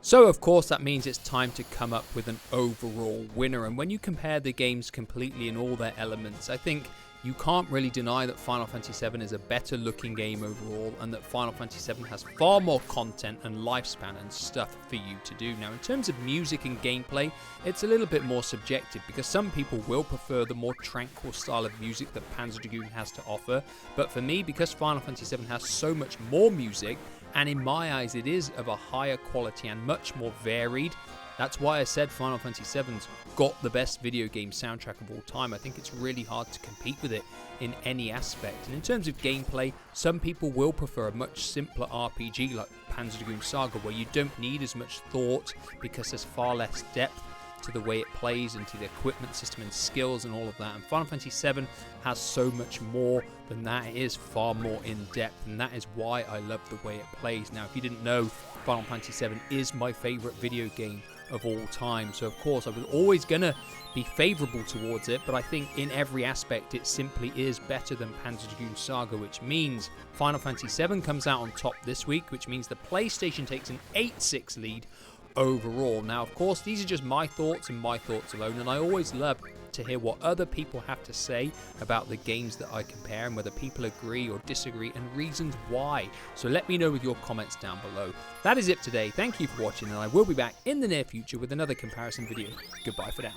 So of course that means it's time to come up with an overall winner, and when you compare the games completely in all their elements, I think you can't really deny that Final Fantasy VII is a better looking game overall, and that Final Fantasy VII has far more content and lifespan and stuff for you to do. Now in terms of music and gameplay, it's a little bit more subjective, because some people will prefer the more tranquil style of music that Panzer Dragoon has to offer, but for me, because Final Fantasy VII has so much more music, and in my eyes it is of a higher quality and much more varied, that's why I said Final Fantasy VII's got the best video game soundtrack of all time. I think it's really hard to compete with it in any aspect. And in terms of gameplay, some people will prefer a much simpler RPG like Panzer Dragoon Saga, where you don't need as much thought because there's far less depth to the way it plays and to the equipment system and skills and all of that. And Final Fantasy VII has so much more than that. It is far more in depth, and that is why I love the way it plays. Now, if you didn't know, Final Fantasy VII is my favorite video game of all time, so of course I was always gonna be favorable towards it, but I think in every aspect it simply is better than Panzer Dragoon Saga, which means Final Fantasy VII comes out on top this week, which means the PlayStation takes an 8-6 lead overall. Now of course these are just my thoughts and my thoughts alone, and I always love to hear what other people have to say about the games that I compare and whether people agree or disagree and reasons why. So let me know with your comments down below. That is it for today. Thank you for watching, and I will be back in the near future with another comparison video. Goodbye for now.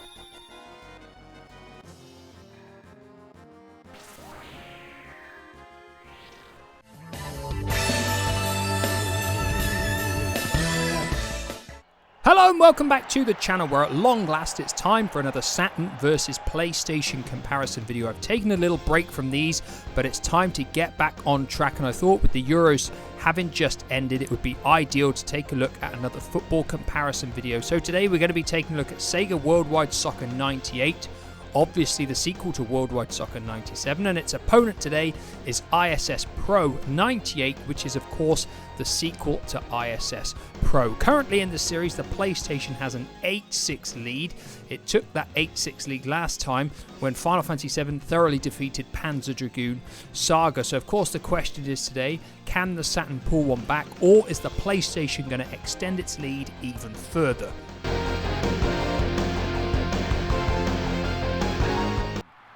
Hello and welcome back to the channel, where at long last it's time for another Saturn versus PlayStation comparison video. I've taken a little break from these, but it's time to get back on track, and I thought with the Euros having just ended, it would be ideal to take a look at another football comparison video. So today we're going to be taking a look at Sega Worldwide Soccer 98, obviously the sequel to Worldwide Soccer 97, and its opponent today is ISS Pro 98, which is of course the sequel to ISS Pro. Currently in the series, the PlayStation has an 8-6 lead. It took that 8-6 lead last time when Final Fantasy VII thoroughly defeated Panzer Dragoon Saga. So of course the question is today, can the Saturn pull one back, or is the PlayStation going to extend its lead even further?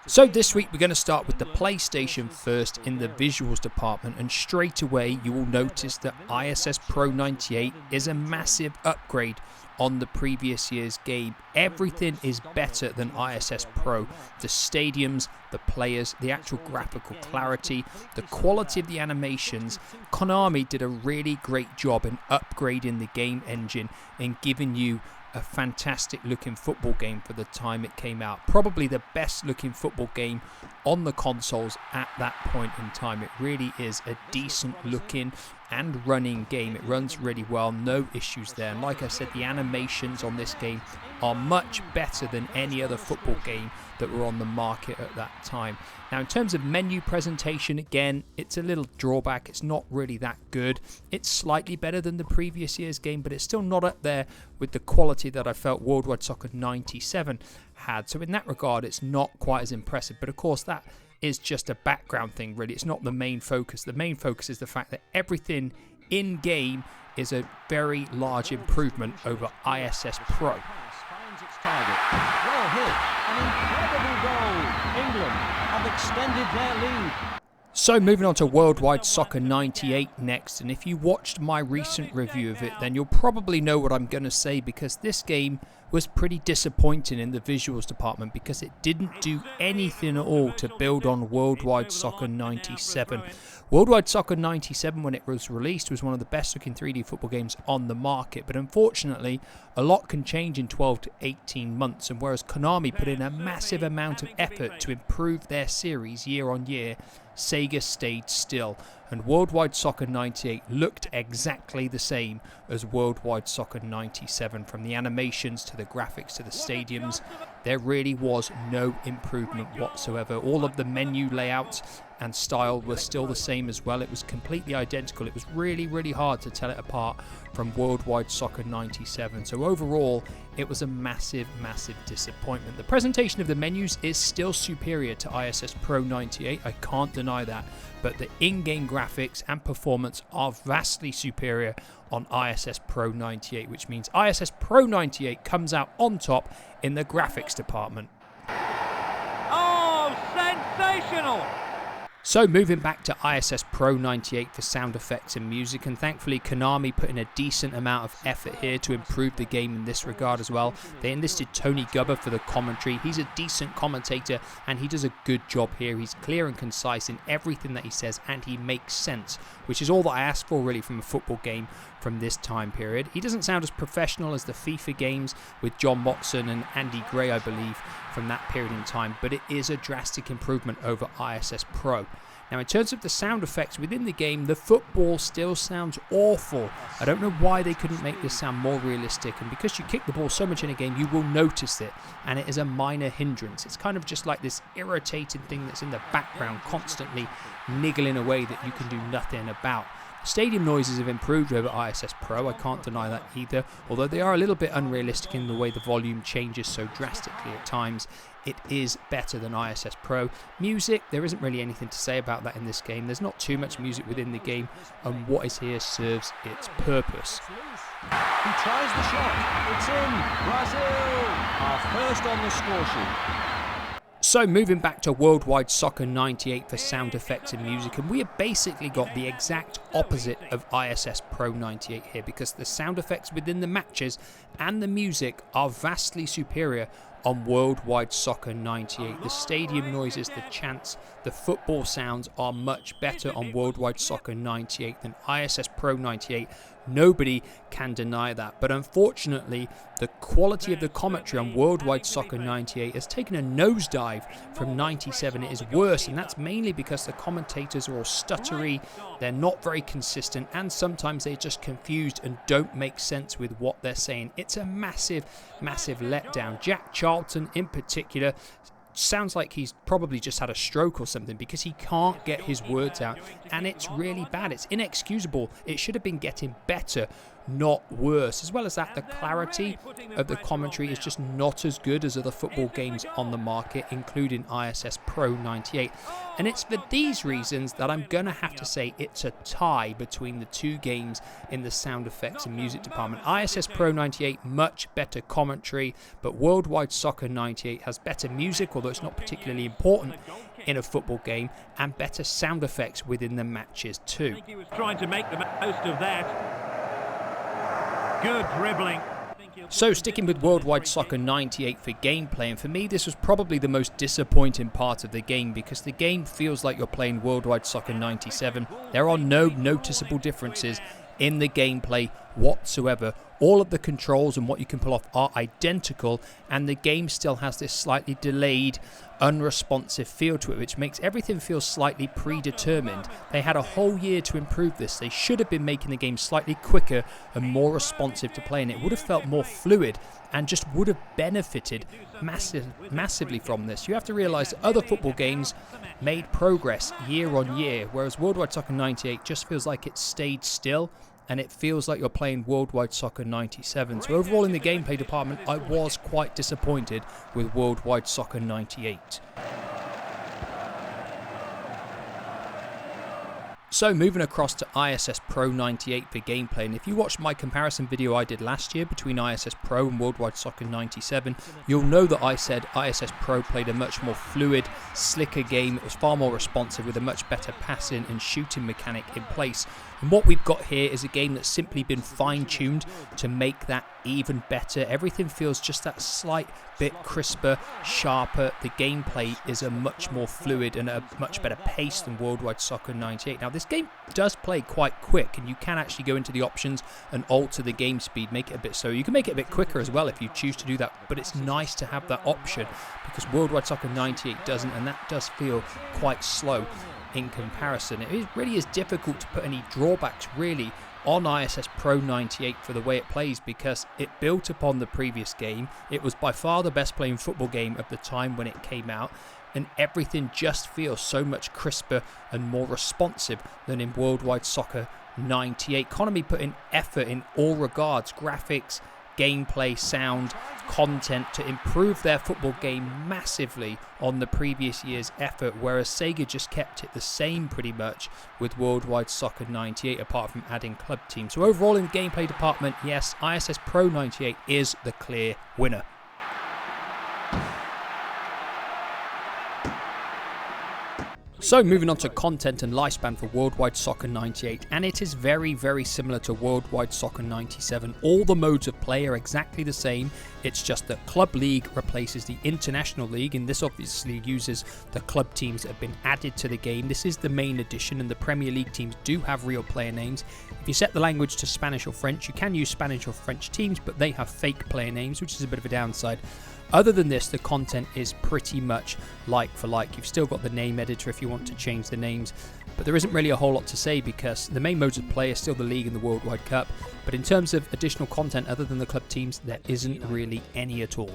So this week we're going to start with the PlayStation first in the visuals department, and straight away you will notice that ISS Pro 98 is a massive upgrade on the previous year's game. Everything is better than ISS Pro. The stadiums, the players, the actual graphical clarity, the quality of the animations. Konami did a really great job in upgrading the game engine and giving you a fantastic looking football game for the time it came out. Probably the best looking football game on the consoles at that point in time. It really is a decent looking and running game. It runs really well, no issues there. And like I said, the animations on this game are much better than any other football game that were on the market at that time. Now in terms of menu presentation, again, it's a little drawback. It's not really that good. It's slightly better than the previous year's game, but it's still not up there with the quality that I felt Worldwide Soccer 97 had. So in that regard, it's not quite as impressive. But of course, that is just a background thing, really. It's not the main focus. The main focus is the fact that everything in-game is a very large improvement over ISS Pro. Target. Well hit. An incredible goal. England have extended their lead. So moving on to Worldwide Soccer 98 next, and if you watched my recent review of it, then you'll probably know what I'm going to say, because this game was pretty disappointing in the visuals department because it didn't do anything at all to build on Worldwide Soccer 97. Worldwide Soccer 97, when it was released, was one of the best looking 3D football games on the market, but unfortunately a lot can change in 12 to 18 months, and whereas Konami put in a massive amount of effort to improve their series year on year, Sega stayed still, and Worldwide Soccer 98 looked exactly the same as Worldwide Soccer 97. From the animations to the graphics to the stadiums, there really was no improvement whatsoever. All of the menu layouts and style were still the same as well. It was completely identical. It was really hard to tell it apart from Worldwide Soccer 97. So overall, it was a massive disappointment. The presentation of the menus is still superior to ISS Pro 98, I can't deny that, but the in-game graphics and performance are vastly superior on ISS Pro 98, which means ISS Pro 98 comes out on top in the graphics department. Oh, sensational! So moving back to ISS Pro 98 for sound effects and music, and thankfully Konami put in a decent amount of effort here to improve the game in this regard as well. They enlisted Tony Gubba for the commentary. He's a decent commentator and he does a good job here. He's clear and concise in everything that he says, and he makes sense, which is all that I ask for really from a football game from this time period. He doesn't sound as professional as the FIFA games with John Motson and Andy Gray, I believe, from that period in time, but it is a drastic improvement over ISS Pro. Now, in terms of the sound effects within the game, the football still sounds awful. I don't know why they couldn't make this sound more realistic, and because you kick the ball so much in a game, you will notice it, and it is a minor hindrance. It's kind of just like this irritating thing that's in the background, constantly niggling away that you can do nothing about. Stadium noises have improved over ISS Pro, I can't deny that either, although they are a little bit unrealistic in the way the volume changes so drastically at times. It is better than ISS Pro. Music, there isn't really anything to say about that in this game. There's not too much music within the game, and what is here serves its purpose. He tries the shot, it's in, Brazil are first on the score sheet. So moving back to Worldwide Soccer 98 for sound effects and music, and we have basically got the exact opposite of ISS Pro 98 here, because the sound effects within the matches and the music are vastly superior on Worldwide Soccer 98. The stadium noises, the chants, the football sounds are much better on Worldwide Soccer 98 than ISS Pro 98. Nobody can deny that, but unfortunately the quality of the commentary on Worldwide Soccer 98 has taken a nosedive from 97. It is worse, and that's mainly because the commentators are all stuttery, they're not very consistent, and sometimes they're just confused and don't make sense with what they're saying. It's a massive letdown. Jack Charlton in particular sounds like he's probably just had a stroke or something, because he can't get his words out, and it's really bad. It's inexcusable. It should have been getting better, not worse. As well as that, the clarity of the commentary is just not as good as other football games on the market, including ISS Pro 98. And it's for these reasons that I'm going to have to say it's a tie between the two games in the sound effects and music department. ISS Pro 98, much better commentary, but Worldwide Soccer 98 has better music, although it's not particularly important in a football game, and better sound effects within the matches too. He was trying to make the most of that. Good dribbling. So sticking with Worldwide Soccer 98 for gameplay, and for me this was probably the most disappointing part of the game, because the game feels like you're playing Worldwide Soccer 97. There are no noticeable differences in the gameplay whatsoever. All of the controls and what you can pull off are identical, and the game still has this slightly delayed, unresponsive feel to it, which makes everything feel slightly predetermined. They had a whole year to improve this. They should have been making the game slightly quicker and more responsive to play, and it would have felt more fluid and just would have benefited massively from this. You have to realise that other football games made progress year on year, whereas Worldwide Soccer 98 just feels like it stayed still, and it feels like you're playing Worldwide Soccer 97. So overall in the gameplay department, I was quite disappointed with Worldwide Soccer 98. So moving across to ISS Pro 98 for gameplay, and if you watched my comparison video I did last year between ISS Pro and Worldwide Soccer 97, you'll know that I said ISS Pro played a much more fluid, slicker game. It was far more responsive with a much better passing and shooting mechanic in place. And what we've got here is a game that's simply been fine-tuned to make that even better. Everything feels just that slight bit crisper, sharper. The gameplay is a much more fluid and a much better pace than Worldwide Soccer 98. Now this game does play quite quick, and you can actually go into the options and alter the game speed, make it a bit slower. You can make it a bit quicker as well if you choose to do that, but it's nice to have that option because Worldwide Soccer 98 doesn't, and that does feel quite slow in comparison. It really is difficult to put any drawbacks really on ISS Pro 98 for the way it plays because it built upon the previous game. It was by far the best playing football game of the time when it came out, and everything just feels so much crisper and more responsive than in Worldwide Soccer 98. Konami put in effort in all regards, graphics, gameplay, sound, content, to improve their football game massively on the previous year's effort, whereas Sega just kept it the same pretty much with Worldwide Soccer 98 apart from adding club teams. So overall in the gameplay department, yes, ISS Pro 98 is the clear winner. So moving on to content and lifespan for Worldwide Soccer 98, and it is very, very similar to Worldwide Soccer 97. All the modes of play are exactly the same. It's just that Club League replaces the International League, and this obviously uses the club teams that have been added to the game. This is the main addition, and the Premier League teams do have real player names. If you set the language to Spanish or French, you can use Spanish or French teams, but they have fake player names, which is a bit of a downside. Other than this, the content is pretty much like for like. You've still got the name editor if you want to change the names, but there isn't really a whole lot to say because the main modes of play are still the League and the Worldwide Cup. But in terms of additional content other than the club teams, there isn't really any at all.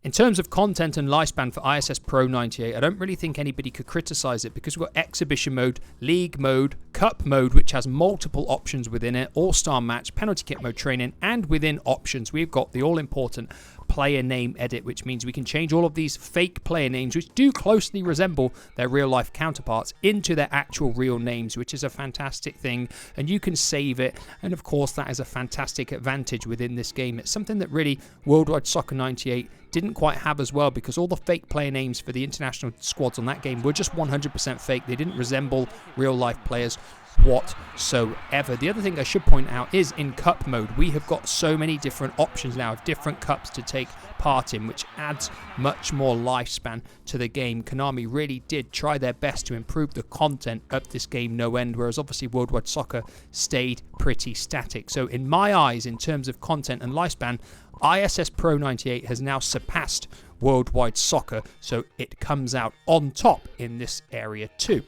In terms of content and lifespan for ISS Pro 98, I don't really think anybody could criticize it because we've got Exhibition Mode, League Mode, Cup Mode, which has multiple options within it, All-Star Match, Penalty Kick Mode Training, and within options, we've got the all-important player name edit, which means we can change all of these fake player names, which do closely resemble their real-life counterparts, into their actual real names, which is a fantastic thing, and you can save it, and of course that is a fantastic advantage within this game. It's something that really Worldwide Soccer 98 didn't quite have as well, because all the fake player names for the international squads on that game were just 100% fake. They didn't resemble real life players whatsoever. The other thing I should point out is in Cup Mode, we have got so many different options now of different cups to take part in, which adds much more lifespan to the game. Konami really did try their best to improve the content of this game no end, whereas obviously Worldwide Soccer stayed pretty static. So in my eyes, in terms of content and lifespan, ISS Pro 98 has now surpassed Worldwide Soccer, so it comes out on top in this area too.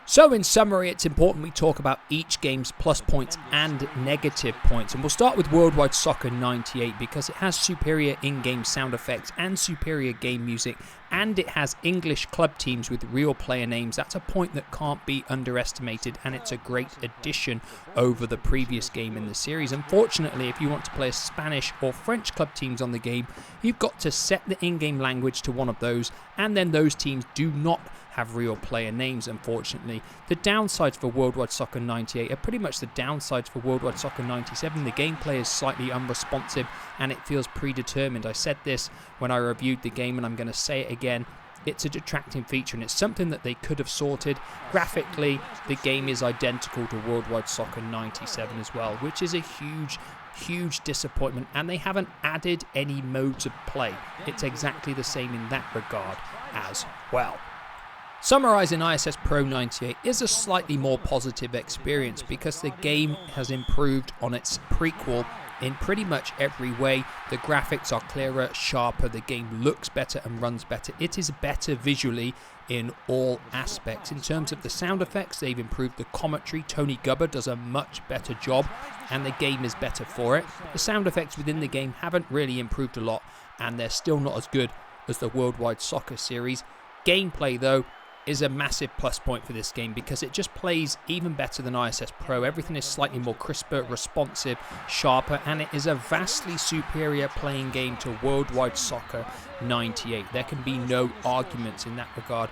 So in summary, it's important we talk about each game's plus points and negative points. And we'll start with Worldwide Soccer 98 because it has superior in-game sound effects and superior game music, and it has English club teams with real player names. That's a point that can't be underestimated, and it's a great addition over the previous game in the series. Unfortunately, if you want to play Spanish or French club teams on the game, you've got to set the in-game language to one of those, and then those teams do not have real player names, unfortunately. The downsides for Worldwide Soccer 98 are pretty much the downsides for Worldwide Soccer 97. The gameplay is slightly unresponsive and it feels predetermined. I said this when I reviewed the game and I'm going to say it again. It's a detracting feature and it's something that they could have sorted. Graphically, the game is identical to Worldwide Soccer 97 as well, which is a huge disappointment, and they haven't added any modes of play. It's exactly the same in that regard as well. Summarising ISS Pro 98 is a slightly more positive experience because the game has improved on its prequel in pretty much every way. The graphics are clearer, sharper, the game looks better and runs better. It is better visually in all aspects. In terms of the sound effects, they've improved the commentary. Tony Gubba does a much better job and the game is better for it. The sound effects within the game haven't really improved a lot and they're still not as good as the Worldwide Soccer series. Gameplay though is a massive plus point for this game because it just plays even better than ISS Pro. Everything is slightly more crisper, responsive, sharper, and it is a vastly superior playing game to Worldwide Soccer 98. There can be no arguments in that regard.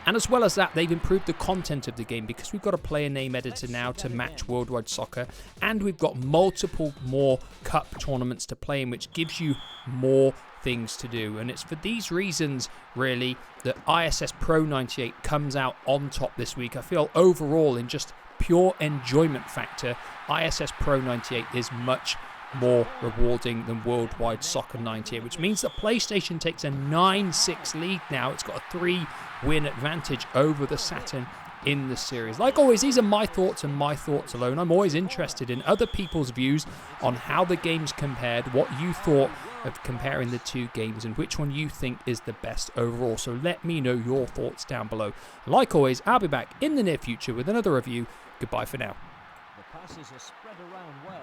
And as well as that, they've improved the content of the game because we've got a player name editor now to match Worldwide Soccer, and we've got multiple more cup tournaments to play in, which gives you more things to do. And it's for these reasons, really, that ISS Pro 98 comes out on top this week. I feel overall, in just pure enjoyment factor, ISS Pro 98 is much more rewarding than Worldwide Soccer 98, which means that PlayStation takes a 9-6 lead now. It's got a 3-win advantage over the Saturn in the series. Like always, these are my thoughts and my thoughts alone. I'm always interested in other people's views on how the games compared, what you thought of comparing the two games, and which one you think is the best overall. So let me know your thoughts down below. Like always, I'll be back in the near future with another review. Goodbye for now. The passes are spread around well.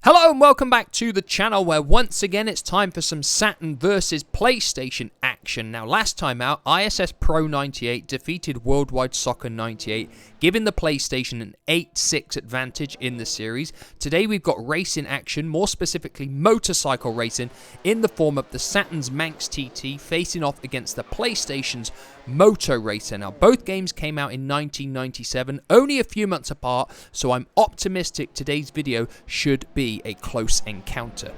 Hello and welcome back to the channel, where once again it's time for some Saturn versus PlayStation action. Now, last time out, ISS Pro 98 defeated Worldwide Soccer 98, giving the PlayStation an 8-6 advantage in the series. Today we've got racing action, more specifically motorcycle racing, in the form of the Saturn's Manx TT facing off against the PlayStation's Moto Racer. Now, both games came out in 1997, only a few months apart, so I'm optimistic today's video should be a close encounter.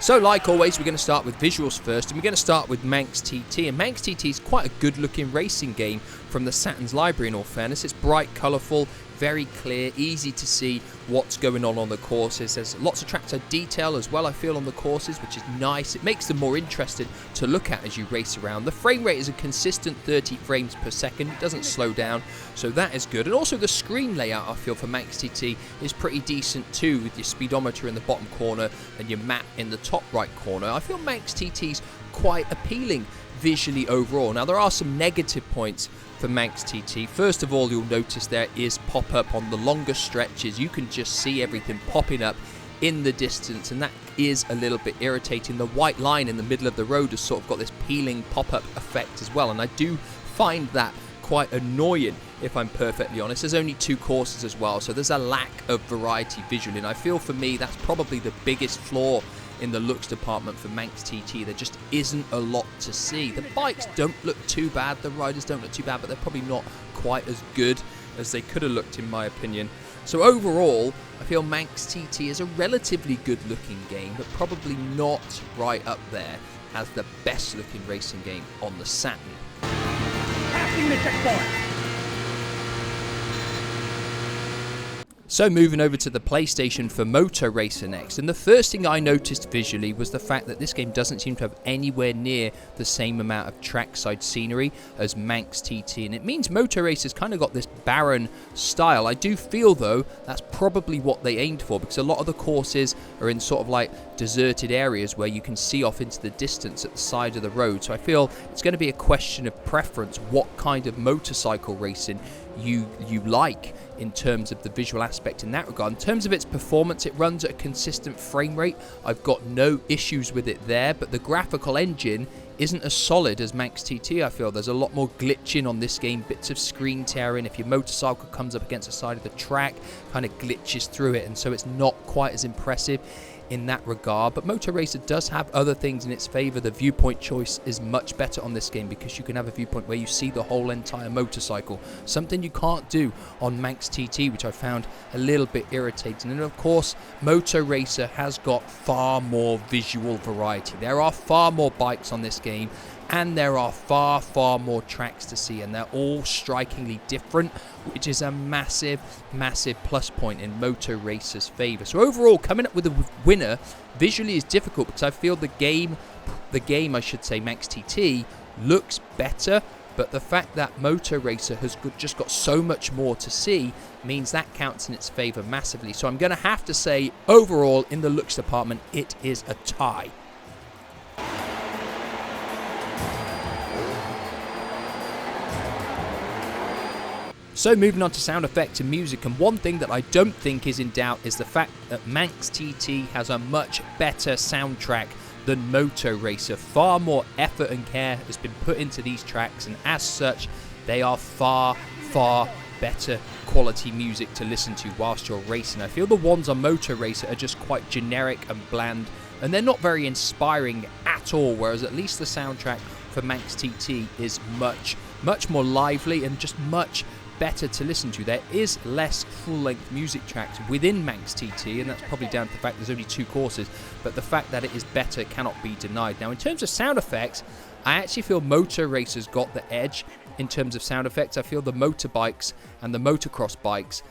So like always, we're going to start with visuals first, and we're going to start with Manx TT. And Manx TT is quite a good looking racing game from the Saturn's library, in all fairness. It's bright, colourful, very clear, easy to see what's going on the courses. There's lots of trackside detail as well, I feel, on the courses, which is nice. It makes them more interesting to look at as you race around. The frame rate is a consistent 30 frames per second. It doesn't slow down, so that is good. And also the screen layout, I feel, for Manx TT is pretty decent too, with your speedometer in the bottom corner and your map in the top right corner. I feel Manx TT's quite appealing visually overall. Now, there are some negative points for Manx TT. First of all, you'll notice there is pop-up on the longer stretches. You can just see everything popping up in the distance, and that is a little bit irritating. The white line in the middle of the road has sort of got this peeling pop-up effect as well, and I do find that quite annoying, if I'm perfectly honest. There's only 2 courses as well, so there's a lack of variety visually, and I feel for me that's probably the biggest flaw in the looks department for Manx TT. There just isn't a lot to see. The bikes don't look too bad, the riders don't look too bad, but they're probably not quite as good as they could have looked, in my opinion. So overall, I feel Manx TT is a relatively good looking game, but probably not right up there as the best looking racing game on the Saturn. Passing the checkpoint. So moving over to the PlayStation for Moto Racer next, and the first thing I noticed visually was the fact that this game doesn't seem to have anywhere near the same amount of trackside scenery as Manx TT, and it means Moto Racer's kind of got this barren style. I do feel, though, that's probably what they aimed for, because a lot of the courses are in sort of like deserted areas where you can see off into the distance at the side of the road. So I feel it's going to be a question of preference, what kind of motorcycle racing you like in terms of the visual aspect in that regard. In terms of its performance, it runs at a consistent frame rate. I've got no issues with it there, but the graphical engine isn't as solid as Manx TT, I feel. There's a lot more glitching on this game, bits of screen tearing. If your motorcycle comes up against the side of the track, kind of glitches through it, and so it's not quite as impressive in that regard. But Moto Racer does have other things in its favor. The viewpoint choice is much better on this game because you can have a viewpoint where you see the whole entire motorcycle, something you can't do on Manx TT, which I found a little bit irritating. And of course, Moto Racer has got far more visual variety. There are far more bikes on this game, and there are far more tracks to see, and they're all strikingly different, which is a massive plus point in Moto Racer's favor. So overall, coming up with a winner visually is difficult, because I feel the game I should say, Manx TT, looks better, but the fact that Moto Racer has just got so much more to see means that counts in its favor massively. So I'm going to have to say, overall, in the looks department, it is a tie. So moving on to sound effects and music, and one thing that I don't think is in doubt is the fact that Manx TT has a much better soundtrack than Moto Racer. Far more effort and care has been put into these tracks, and as such they are far better quality music to listen to whilst you're racing. I feel the ones on Moto Racer are just quite generic and bland, and they're not very inspiring at all, whereas at least the soundtrack for Manx TT is much more lively and just much better to listen to. There is less full-length music tracks within Manx TT, and that's probably down to the fact there's only 2 courses, but the fact that it is better cannot be denied. Now, in terms of sound effects, I actually feel Moto Racer's got the edge in terms of sound effects. I feel the motorbikes and the motocross bikes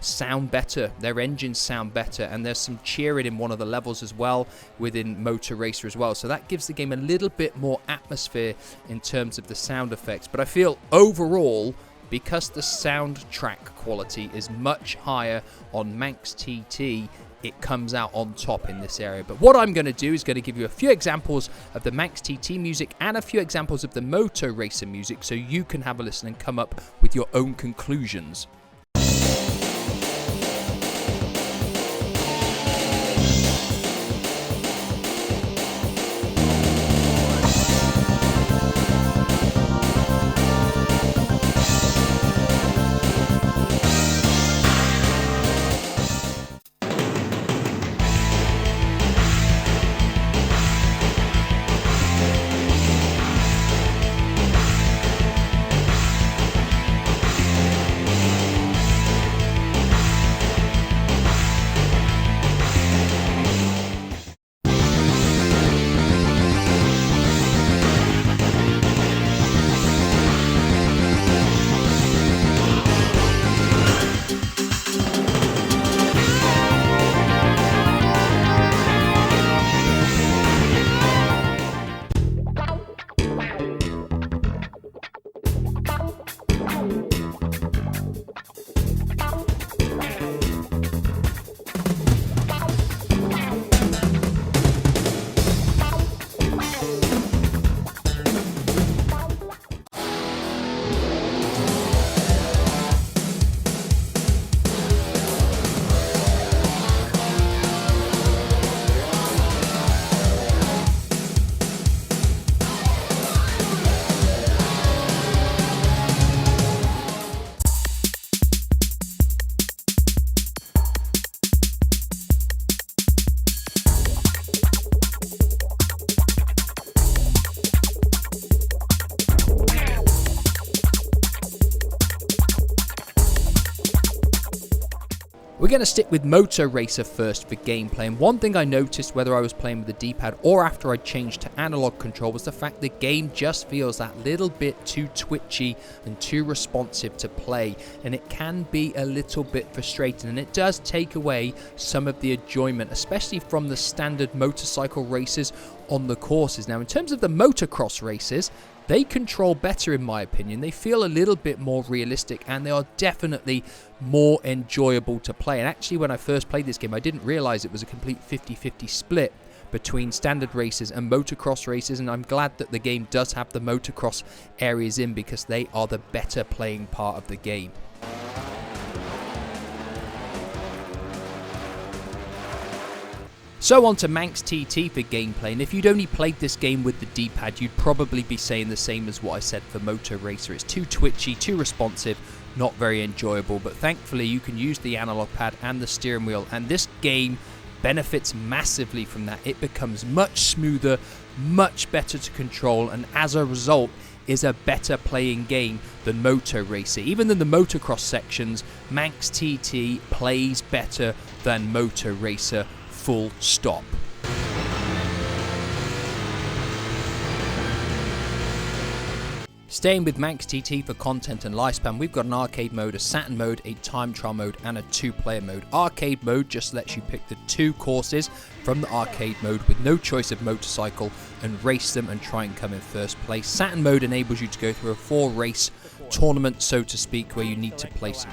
sound better, their engines sound better, and there's some cheering in one of the levels as well within Moto Racer as well, so that gives the game a little bit more atmosphere in terms of the sound effects. But I feel overall, because the soundtrack quality is much higher on Manx TT, it comes out on top in this area. But what I'm going to do is going to give you a few examples of the Manx TT music and a few examples of the Moto Racer music, so you can have a listen and come up with your own conclusions. We're going to stick with Moto Racer first for gameplay, and one thing I noticed whether I was playing with the D-pad or after I changed to analog control was the fact the game just feels that little bit too twitchy and too responsive to play, and it can be a little bit frustrating, and it does take away some of the enjoyment, especially from the standard motorcycle races on the courses. Now, in terms of the motocross races, they control better in my opinion. They feel a little bit more realistic, and they are definitely more enjoyable to play. And actually, when I first played this game, I didn't realize it was a complete 50-50 split between standard races and motocross races, and I'm glad that the game does have the motocross areas in, because they are the better playing part of the game. So on to Manx TT for gameplay, and if you'd only played this game with the D-pad, you'd probably be saying the same as what I said for Moto Racer. It's too twitchy, too responsive, not very enjoyable, but thankfully you can use the analog pad and the steering wheel, and this game benefits massively from that. It becomes much smoother, much better to control, and as a result is a better playing game than Moto Racer. Even in the motocross sections, Manx TT plays better than Moto Racer. Full stop. Staying with Manx TT for content and lifespan, we've got an arcade mode, a Saturn mode, a time trial mode, and a 2-player mode. Arcade mode just lets you pick the 2 courses from the arcade mode with no choice of motorcycle and race them and try and come in first place. Saturn mode enables you to go through a 4-race tournament, so to speak, where you need to place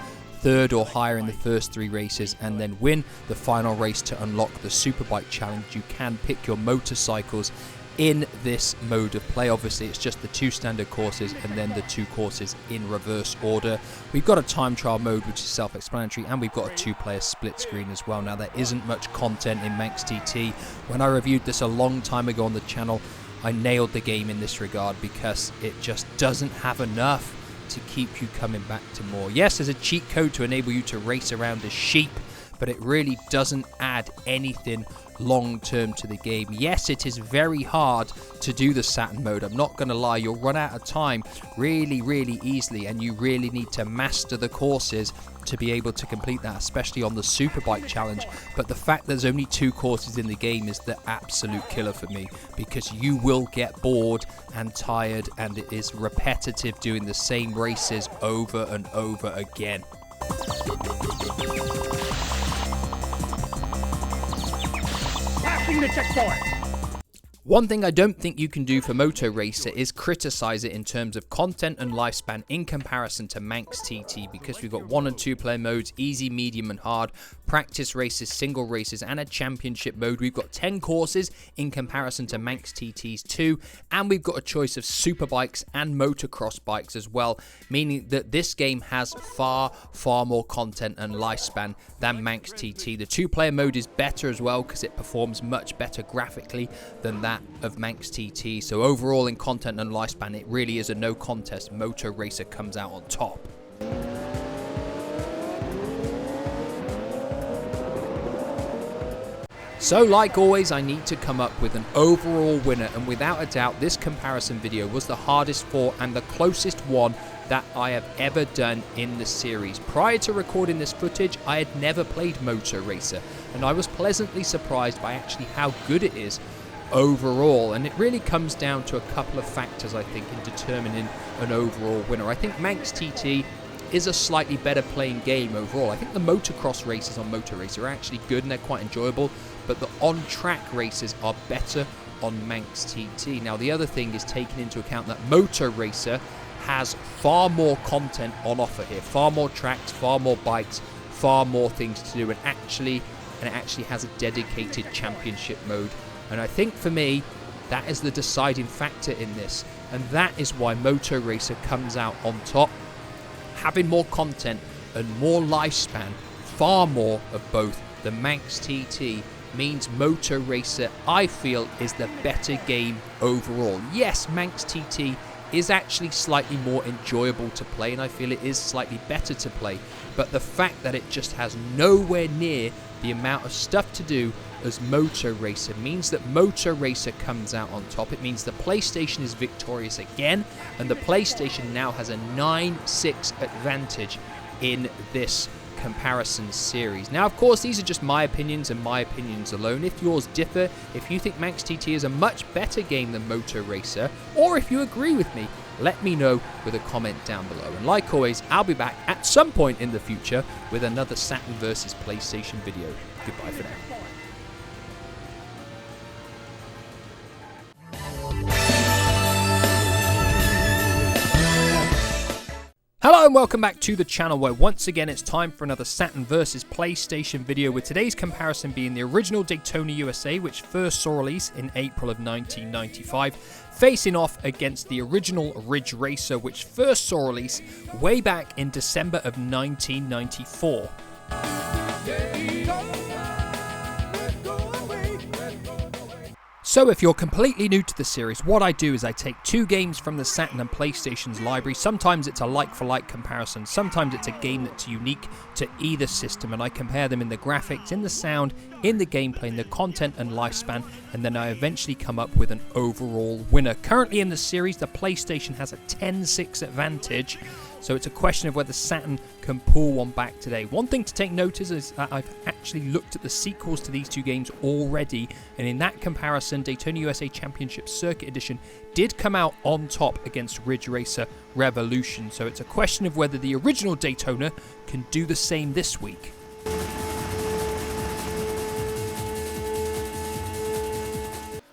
3rd or higher in the first 3 races and then win the final race to unlock the Superbike challenge. You can pick your motorcycles in this mode of play. Obviously, it's just the 2 standard courses and then the 2 courses in reverse order. We've got a time trial mode, which is self-explanatory, and we've got a 2-player split screen as well. Now, there isn't much content in Manx TT. When I reviewed this a long time ago on the channel, I nailed the game in this regard because it just doesn't have enough to keep you coming back to more. Yes, there's a cheat code to enable you to race around as sheep, but it really doesn't add anything long term to the game. Yes, it is very hard to do the Saturn mode. I'm not going to lie, you'll run out of time really easily, and you really need to master the courses to be able to complete that, especially on the Superbike challenge. But the fact there's only 2 courses in the game is the absolute killer for me, because you will get bored and tired, and it is repetitive doing the same races over and over again. The checkpoint. One thing I don't think you can do for Moto Racer is criticize it in terms of content and lifespan in comparison to Manx TT, because we've got 1 and 2 player modes, easy, medium and hard, practice races, single races and a championship mode. We've got 10 courses in comparison to Manx TT's 2, and we've got a choice of superbikes and motocross bikes as well, meaning that this game has far more content and lifespan than Manx TT. The 2 player mode is better as well because it performs much better graphically than that of Manx TT. So overall in content and lifespan, it really is a no contest. Moto Racer comes out on top. So like always, I need to come up with an overall winner, and without a doubt this comparison video was the hardest for and the closest one that I have ever done in the series. Prior to recording this footage, I had never played Moto Racer, and I was pleasantly surprised by actually how good it is overall. And it really comes down to a couple of factors, I think, in determining an overall winner. I think Manx TT is a slightly better playing game overall. I think the motocross races on Moto Racer are actually good and they're quite enjoyable, but the on-track races are better on Manx TT. Now, the other thing is taking into account that Moto Racer has far more content on offer here, far more tracks, far more bikes, far more things to do, and it actually has a dedicated championship mode. And I think for me, that is the deciding factor in this, and that is why Moto Racer comes out on top. Having more content and more lifespan, far more of both, the Manx TT means Moto Racer, I feel, is the better game overall. Yes, Manx TT is actually slightly more enjoyable to play, and I feel it is slightly better to play, but the fact that it just has nowhere near the amount of stuff to do as Moto Racer means that Moto Racer comes out on top. It means the PlayStation is victorious again, and the PlayStation now has a 9-6 advantage in this comparison series. Now, of course, these are just my opinions and my opinions alone. If yours differ, if you think Manx TT is a much better game than Moto Racer, or if you agree with me, let me know with a comment down below. And like always, I'll be back at some point in the future with another Saturn versus PlayStation video. Goodbye for now. Hello and welcome back to the channel, where once again it's time for another Saturn versus PlayStation video, with today's comparison being the original Daytona USA, which first saw release in April of 1995, facing off against the original Ridge Racer, which first saw release way back in December of 1994. So if you're completely new to the series, what I do is I take 2 games from the Saturn and PlayStation's library. Sometimes it's a like-for-like comparison, sometimes it's a game that's unique to either system, and I compare them in the graphics, in the sound, in the gameplay, in the content and lifespan, and then I eventually come up with an overall winner. Currently in the series, the PlayStation has a 10-6 advantage, so it's a question of whether Saturn can pull one back today. One thing to take notice is that I've actually looked at the sequels to these 2 games already, and in that comparison, Daytona USA Championship Circuit Edition did come out on top against Ridge Racer Revolution, so it's a question of whether the original Daytona can do the same this week.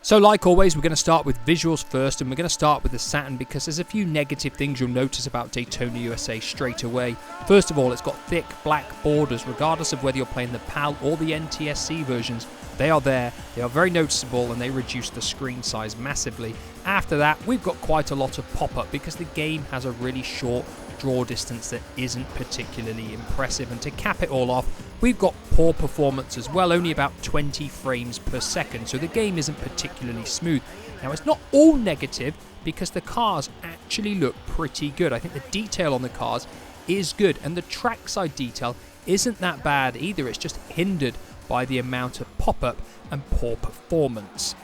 So like always, we're going to start with visuals first, and we're going to start with the Saturn because there's a few negative things you'll notice about Daytona USA straight away. First of all, it's got thick black borders, regardless of whether you're playing the PAL or the NTSC versions. They are there, they are very noticeable, and they reduce the screen size massively. After that, we've got quite a lot of pop-up because the game has a really short draw distance that isn't particularly impressive, and to cap it all off, we've got poor performance as well, only about 20 frames per second, so the game isn't particularly smooth. Now, it's not all negative because the cars actually look pretty good. I think the detail on the cars is good, and the trackside detail isn't that bad either. It's just hindered by the amount of pop-up and poor performance.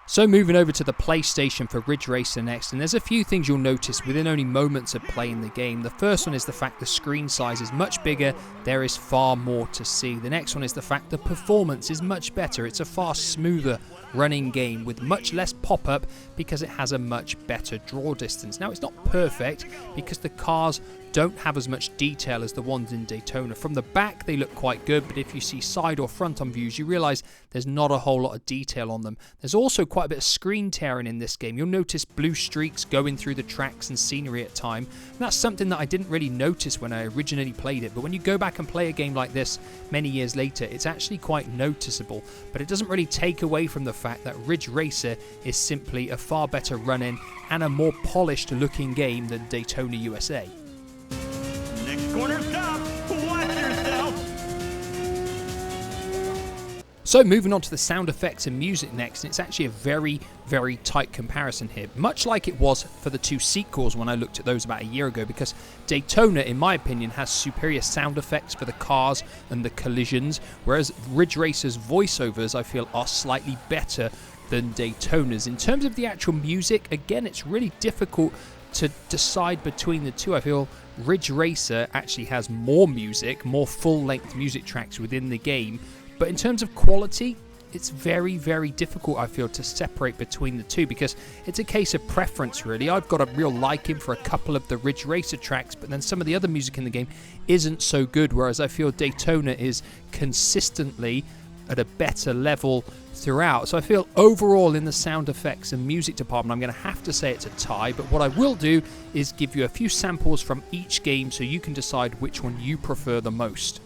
So moving over to the PlayStation for Ridge Racer next, and there's a few things you'll notice within only moments of playing the game. The first one is the fact the screen size is much bigger, there is far more to see. The next one is the fact the performance is much better, it's a far smoother running game with much less pop-up because it has a much better draw distance. Now, it's not perfect because the cars don't have as much detail as the ones in Daytona. From the back they look quite good, but if you see side or front on views you realise there's not a whole lot of detail on them. There's also quite a bit of screen tearing in this game. You'll notice blue streaks going through the tracks and scenery at time, and that's something that I didn't really notice when I originally played it, but when you go back and play a game like this many years later, it's actually quite noticeable. But it doesn't really take away from the fact that Ridge Racer is simply a far better running and a more polished looking game than Daytona USA. Next corner stop. Watch yourself. So moving on to the sound effects and music next, and it's actually a very, very tight comparison here, much like it was for the two sequels when I looked at those about a year ago, because Daytona, in my opinion, has superior sound effects for the cars and the collisions, whereas Ridge Racer's voiceovers, I feel, are slightly better than Daytona's. In terms of the actual music, again, it's really difficult to decide between the two. I feel Ridge Racer actually has more music, more full-length music tracks within the game, but in terms of quality, it's very, very difficult, I feel, to separate between the two because it's a case of preference, really. I've got a real liking for a couple of the Ridge Racer tracks, but then some of the other music in the game isn't so good, whereas I feel Daytona is consistently at a better level throughout. So I feel overall in the sound effects and music department, I'm going to have to say it's a tie, but what I will do is give you a few samples from each game so you can decide which one you prefer the most.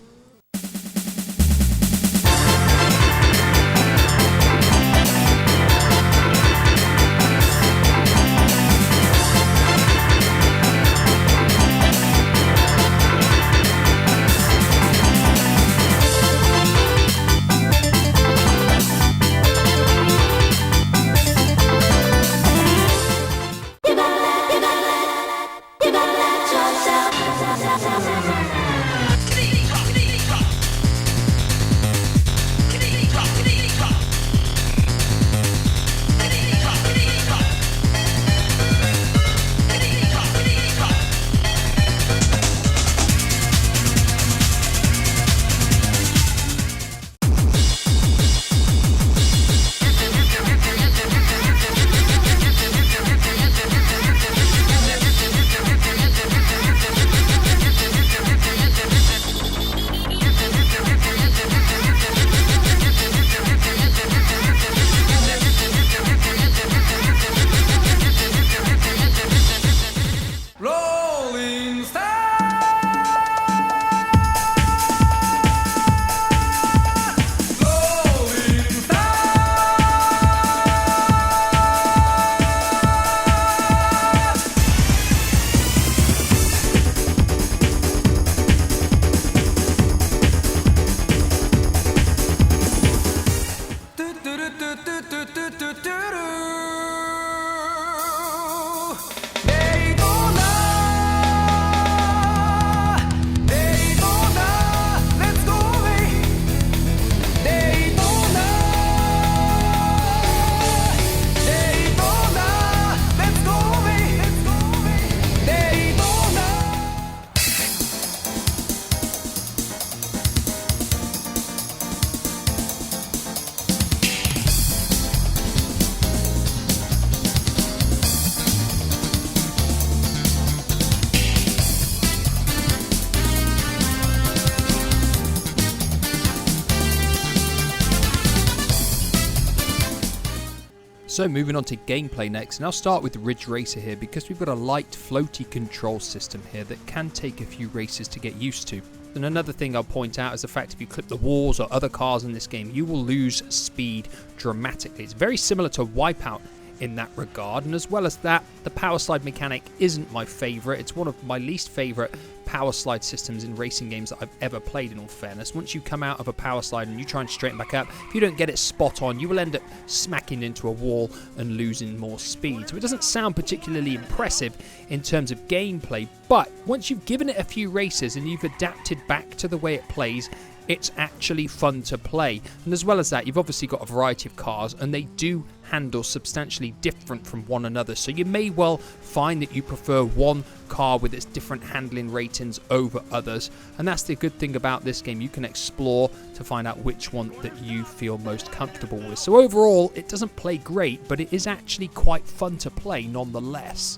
So moving on to gameplay next, and I'll start with Ridge Racer here because we've got a light floaty control system here that can take a few races to get used to. And another thing I'll point out is the fact if you clip the walls or other cars in this game, you will lose speed dramatically. It's very similar to Wipeout in that regard, and as well as that, the power slide mechanic isn't my favourite. It's one of my least favourite power slide systems in racing games that I've ever played, in all fairness. Once you come out of a power slide and you try and straighten back up, if you don't get it spot on, you will end up smacking into a wall and losing more speed. So it doesn't sound particularly impressive in terms of gameplay, but once you've given it a few races and you've adapted back to the way it plays, it's actually fun to play. And as well as that, you've obviously got a variety of cars and they do handle substantially different from one another, so you may well find that you prefer one car with its different handling ratings over others, and that's the good thing about this game. You can explore to find out which one that you feel most comfortable with. So overall, it doesn't play great, but it is actually quite fun to play nonetheless.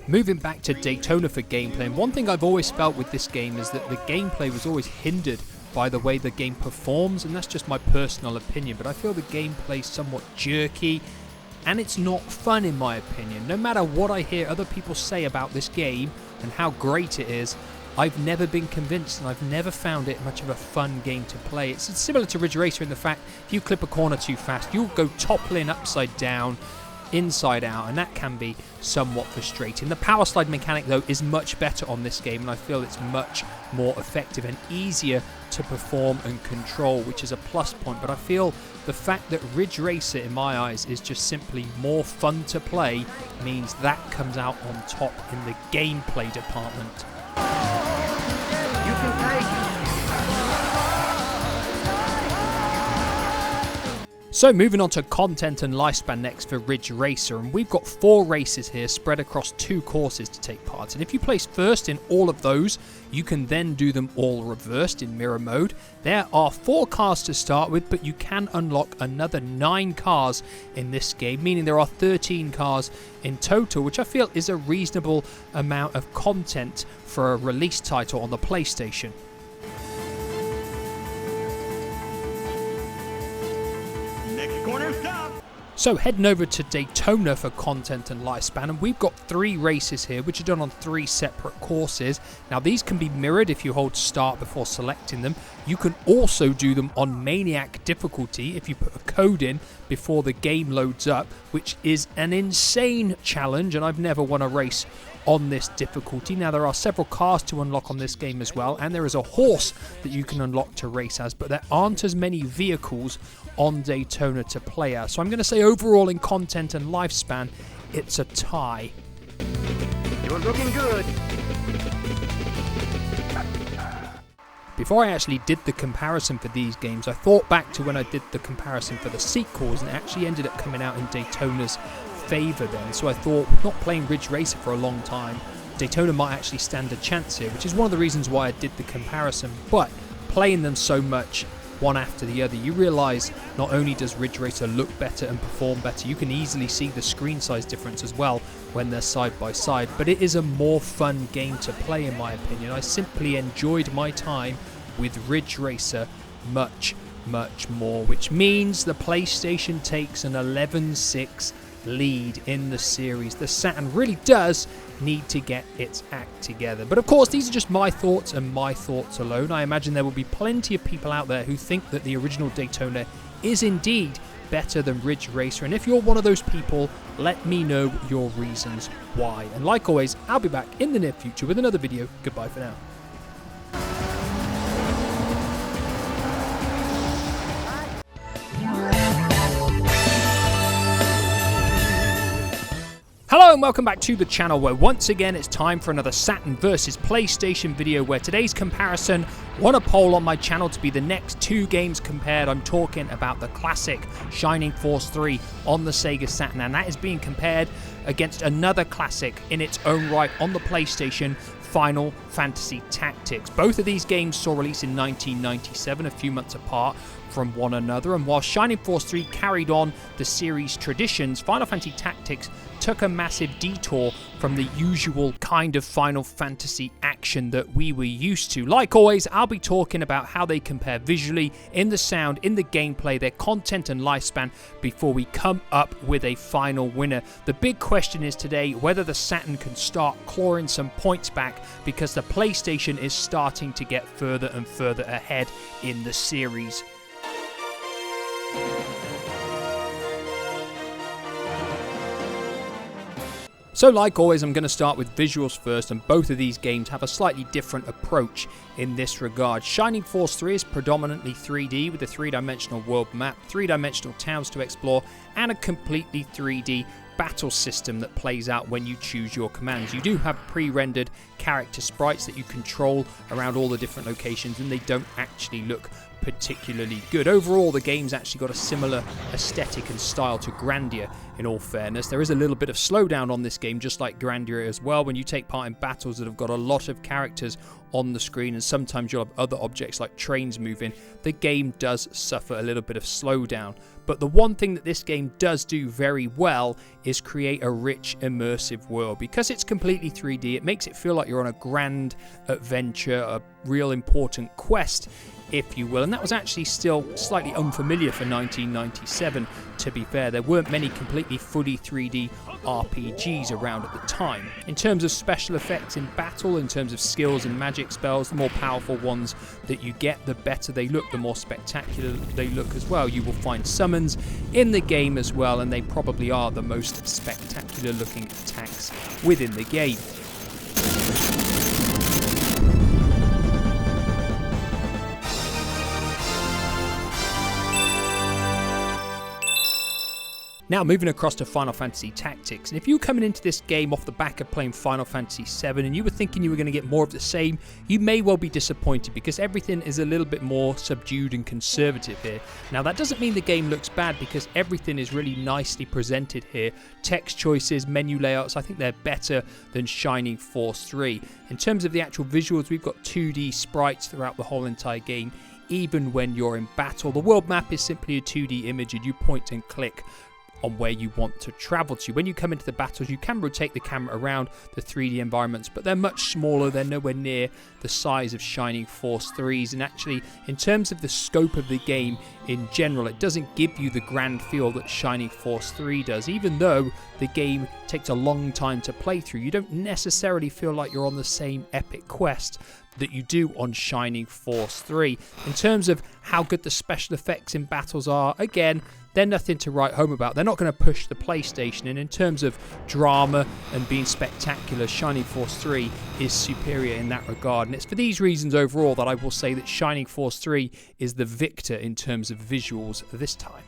Moving back to Daytona for gameplay, and one thing I've always felt with this game is that the gameplay was always hindered by the way the game performs, and that's just my personal opinion, but I feel the gameplay is somewhat jerky and it's not fun in my opinion. No matter what I hear other people say about this game and how great it is, I've never been convinced and I've never found it much of a fun game to play. It's similar to Ridge Racer in the fact if you clip a corner too fast, you'll go toppling upside down, inside out, and that can be somewhat frustrating. The power slide mechanic though is much better on this game, and I feel it's much more effective and easier to perform and control, which is a plus point. But I feel the fact that Ridge Racer in my eyes is just simply more fun to play means that comes out on top in the gameplay department. You can take it. So moving on to content and lifespan next for Ridge Racer, and we've got 4 races here spread across 2 courses to take part in. If you place first in all of those, you can then do them all reversed in mirror mode. There are 4 cars to start with, but you can unlock another 9 cars in this game, meaning there are 13 cars in total, which I feel is a reasonable amount of content for a release title on the PlayStation. Corner stop. So heading over to Daytona for content and lifespan, and we've got 3 races here which are done on 3 separate courses. Now these can be mirrored if you hold start before selecting them. You can also do them on Maniac difficulty if you put a code in before the game loads up, which is an insane challenge, and I've never won a race on this difficulty. Now there are several cars to unlock on this game as well, and there is a horse that you can unlock to race as, but there aren't as many vehicles on Daytona to play as. So I'm going to say overall in content and lifespan, it's a tie. You're looking good. Before I actually did the comparison for these games, I thought back to when I did the comparison for the sequels, and it actually ended up coming out in Daytona's favour then. So I thought, with not playing Ridge Racer for a long time, Daytona might actually stand a chance here, which is one of the reasons why I did the comparison. But playing them so much one after the other, you realise not only does Ridge Racer look better and perform better, you can easily see the screen size difference as well when they're side by side, but it is a more fun game to play in my opinion. I simply enjoyed my time with Ridge Racer much more, which means the PlayStation takes an 11-6 lead in the series. The Saturn really does need to get its act together. But of course, these are just my thoughts and my thoughts alone. I imagine there will be plenty of people out there who think that the original Daytona is indeed better than Ridge Racer, and if you're one of those people, let me know your reasons why. And like always, I'll be back in the near future with another video. Goodbye for now. Hello and welcome back to the channel, where once again it's time for another Saturn versus PlayStation video, where today's comparison won a poll on my channel to be the next 2 games compared. I'm talking about the classic Shining Force 3 on the Sega Saturn, and that is being compared against another classic in its own right on the PlayStation, Final Fantasy Tactics. Both of these games saw release in 1997, a few months apart from one another, and while Shining Force 3 carried on the series traditions, Final Fantasy Tactics took a massive detour from the usual kind of Final Fantasy action that we were used to. Like always, I'll be talking about how they compare visually, in the sound, in the gameplay, their content and lifespan before we come up with a final winner. The big question is today whether the Saturn can start clawing some points back, because the PlayStation is starting to get further and further ahead in the series. So like always, I'm going to start with visuals first, and both of these games have a slightly different approach in this regard. Shining Force 3 is predominantly 3D with a 3-dimensional world map, 3-dimensional towns to explore, and a completely 3D battle system that plays out when you choose your commands. You do have pre-rendered character sprites that you control around all the different locations, and they don't actually look particularly good. Overall, the game's actually got a similar aesthetic and style to Grandia, in all fairness. There is a little bit of slowdown on this game, just like Grandia as well. When you take part in battles that have got a lot of characters on the screen, and sometimes you'll have other objects like trains moving, the game does suffer a little bit of slowdown. But the one thing that this game does do very well is create a rich, immersive world. Because it's completely 3D, it makes it feel like you're on a grand adventure, a real important quest, if you will. And that was actually still slightly unfamiliar for 1997, to be fair. There weren't many completely fully 3D RPGs around at the time. In terms of special effects in battle, in terms of skills and magic spells, the more powerful ones that you get, the better they look, the more spectacular they look as well. You will find summons in the game as well, and they probably are the most spectacular looking attacks within the game. Now moving across to Final Fantasy Tactics, and if you were coming into this game off the back of playing Final Fantasy VII and you were thinking you were going to get more of the same, you may well be disappointed, because everything is a little bit more subdued and conservative here. Now that doesn't mean the game looks bad, because everything is really nicely presented here. Text choices, menu layouts, I think they're better than Shining Force 3. In terms of the actual visuals, we've got 2D sprites throughout the whole entire game, even when you're in battle. The world map is simply a 2D image, and you point and click on where you want to travel to. When you come into the battles, you can rotate the camera around the 3D environments, but they're much smaller. They're nowhere near the size of Shining Force 3's, and actually, in terms of the scope of the game in general, it doesn't give you the grand feel that Shining Force 3 does. Even though the game takes a long time to play through, you don't necessarily feel like you're on the same epic quest that you do on Shining Force 3. In terms of how good the special effects in battles are, again, they're nothing to write home about. They're not going to push the PlayStation, and in terms of drama and being spectacular, Shining Force 3 is superior in that regard. And it's for these reasons overall that I will say that Shining Force 3 is the victor in terms of visuals this time.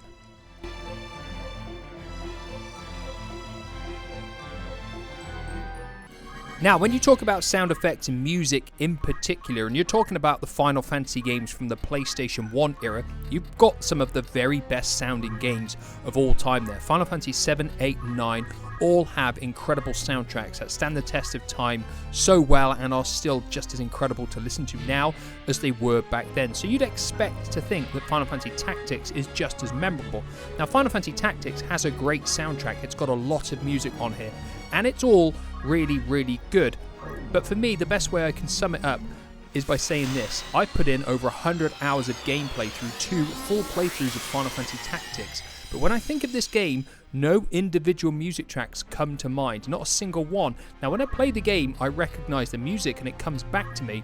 Now, when you talk about sound effects and music in particular, and you're talking about the Final Fantasy games from the PlayStation 1 era, you've got some of the very best sounding games of all time there. Final Fantasy 7, 8, and 9 all have incredible soundtracks that stand the test of time so well and are still just as incredible to listen to now as they were back then. So you'd expect to think that Final Fantasy Tactics is just as memorable. Now, Final Fantasy Tactics has a great soundtrack. It's got a lot of music on here, and it's all really, really good. But for me, the best way I can sum it up is by saying this: I put in over 100 hours of gameplay through 2 full playthroughs of Final Fantasy Tactics. But when I think of this game, no individual music tracks come to mind, not a single one. Now, when I play the game, I recognise the music and it comes back to me.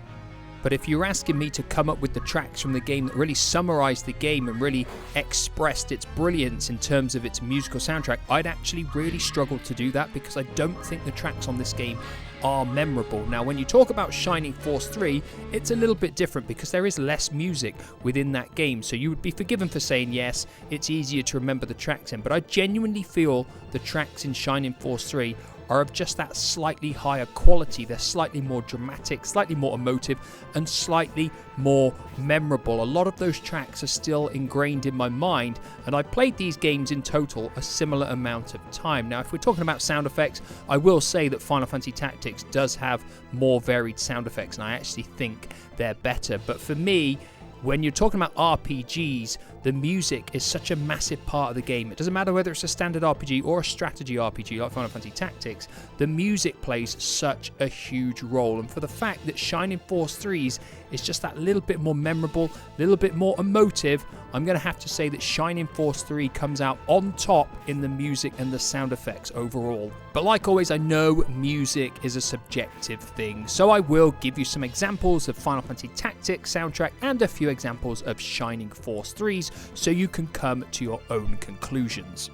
But if you're asking me to come up with the tracks from the game that really summarised the game and really expressed its brilliance in terms of its musical soundtrack, I'd actually really struggle to do that, because I don't think the tracks on this game are memorable. Now, when you talk about Shining Force 3, it's a little bit different because there is less music within that game, so you would be forgiven for saying yes, it's easier to remember the tracks in, but I genuinely feel the tracks in Shining Force 3 are of just that slightly higher quality. They're slightly more dramatic, slightly more emotive, and slightly more memorable. A lot of those tracks are still ingrained in my mind, and I played these games in total a similar amount of time. Now, if we're talking about sound effects, I will say that Final Fantasy Tactics does have more varied sound effects, and I actually think they're better. But for me, When you're talking about RPGs, the music is such a massive part of the game. It doesn't matter whether it's a standard RPG or a strategy RPG like Final Fantasy Tactics, the music plays such a huge role. And for the fact that Shining Force 3's is just that little bit more memorable, a little bit more emotive, I'm going to have to say that Shining Force 3 comes out on top in the music and the sound effects overall. But like always, I know music is a subjective thing, so I will give you some examples of Final Fantasy Tactics soundtrack and a few examples of Shining Force 3's so you can come to your own conclusions.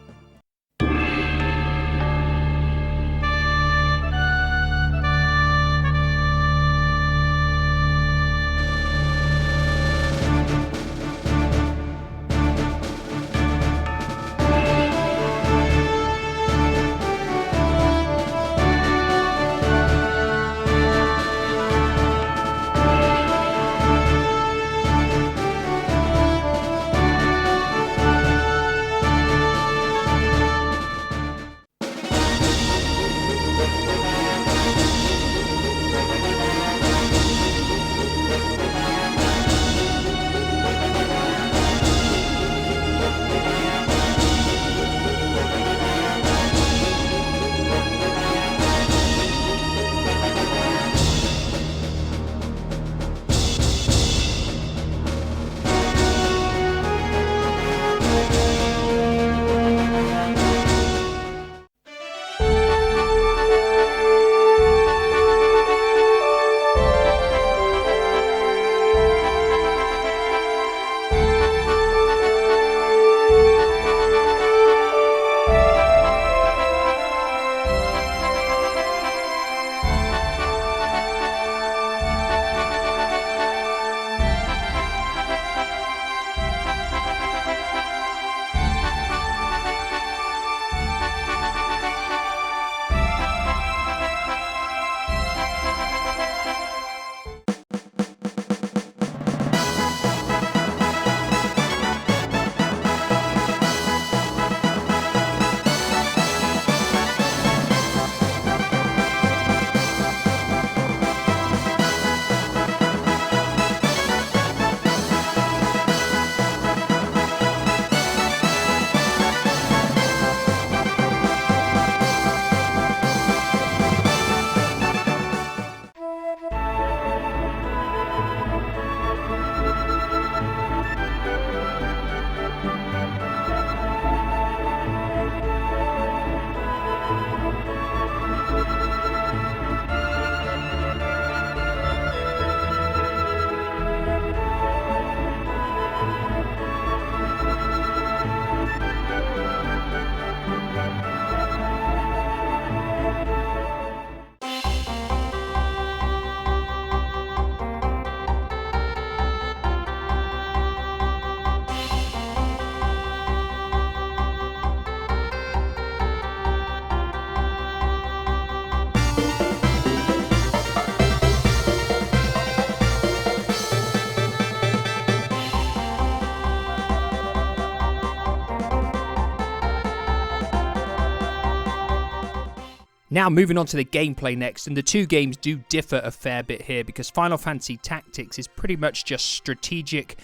Now moving on to the gameplay next, and the two games do differ a fair bit here because Final Fantasy Tactics is pretty much just strategic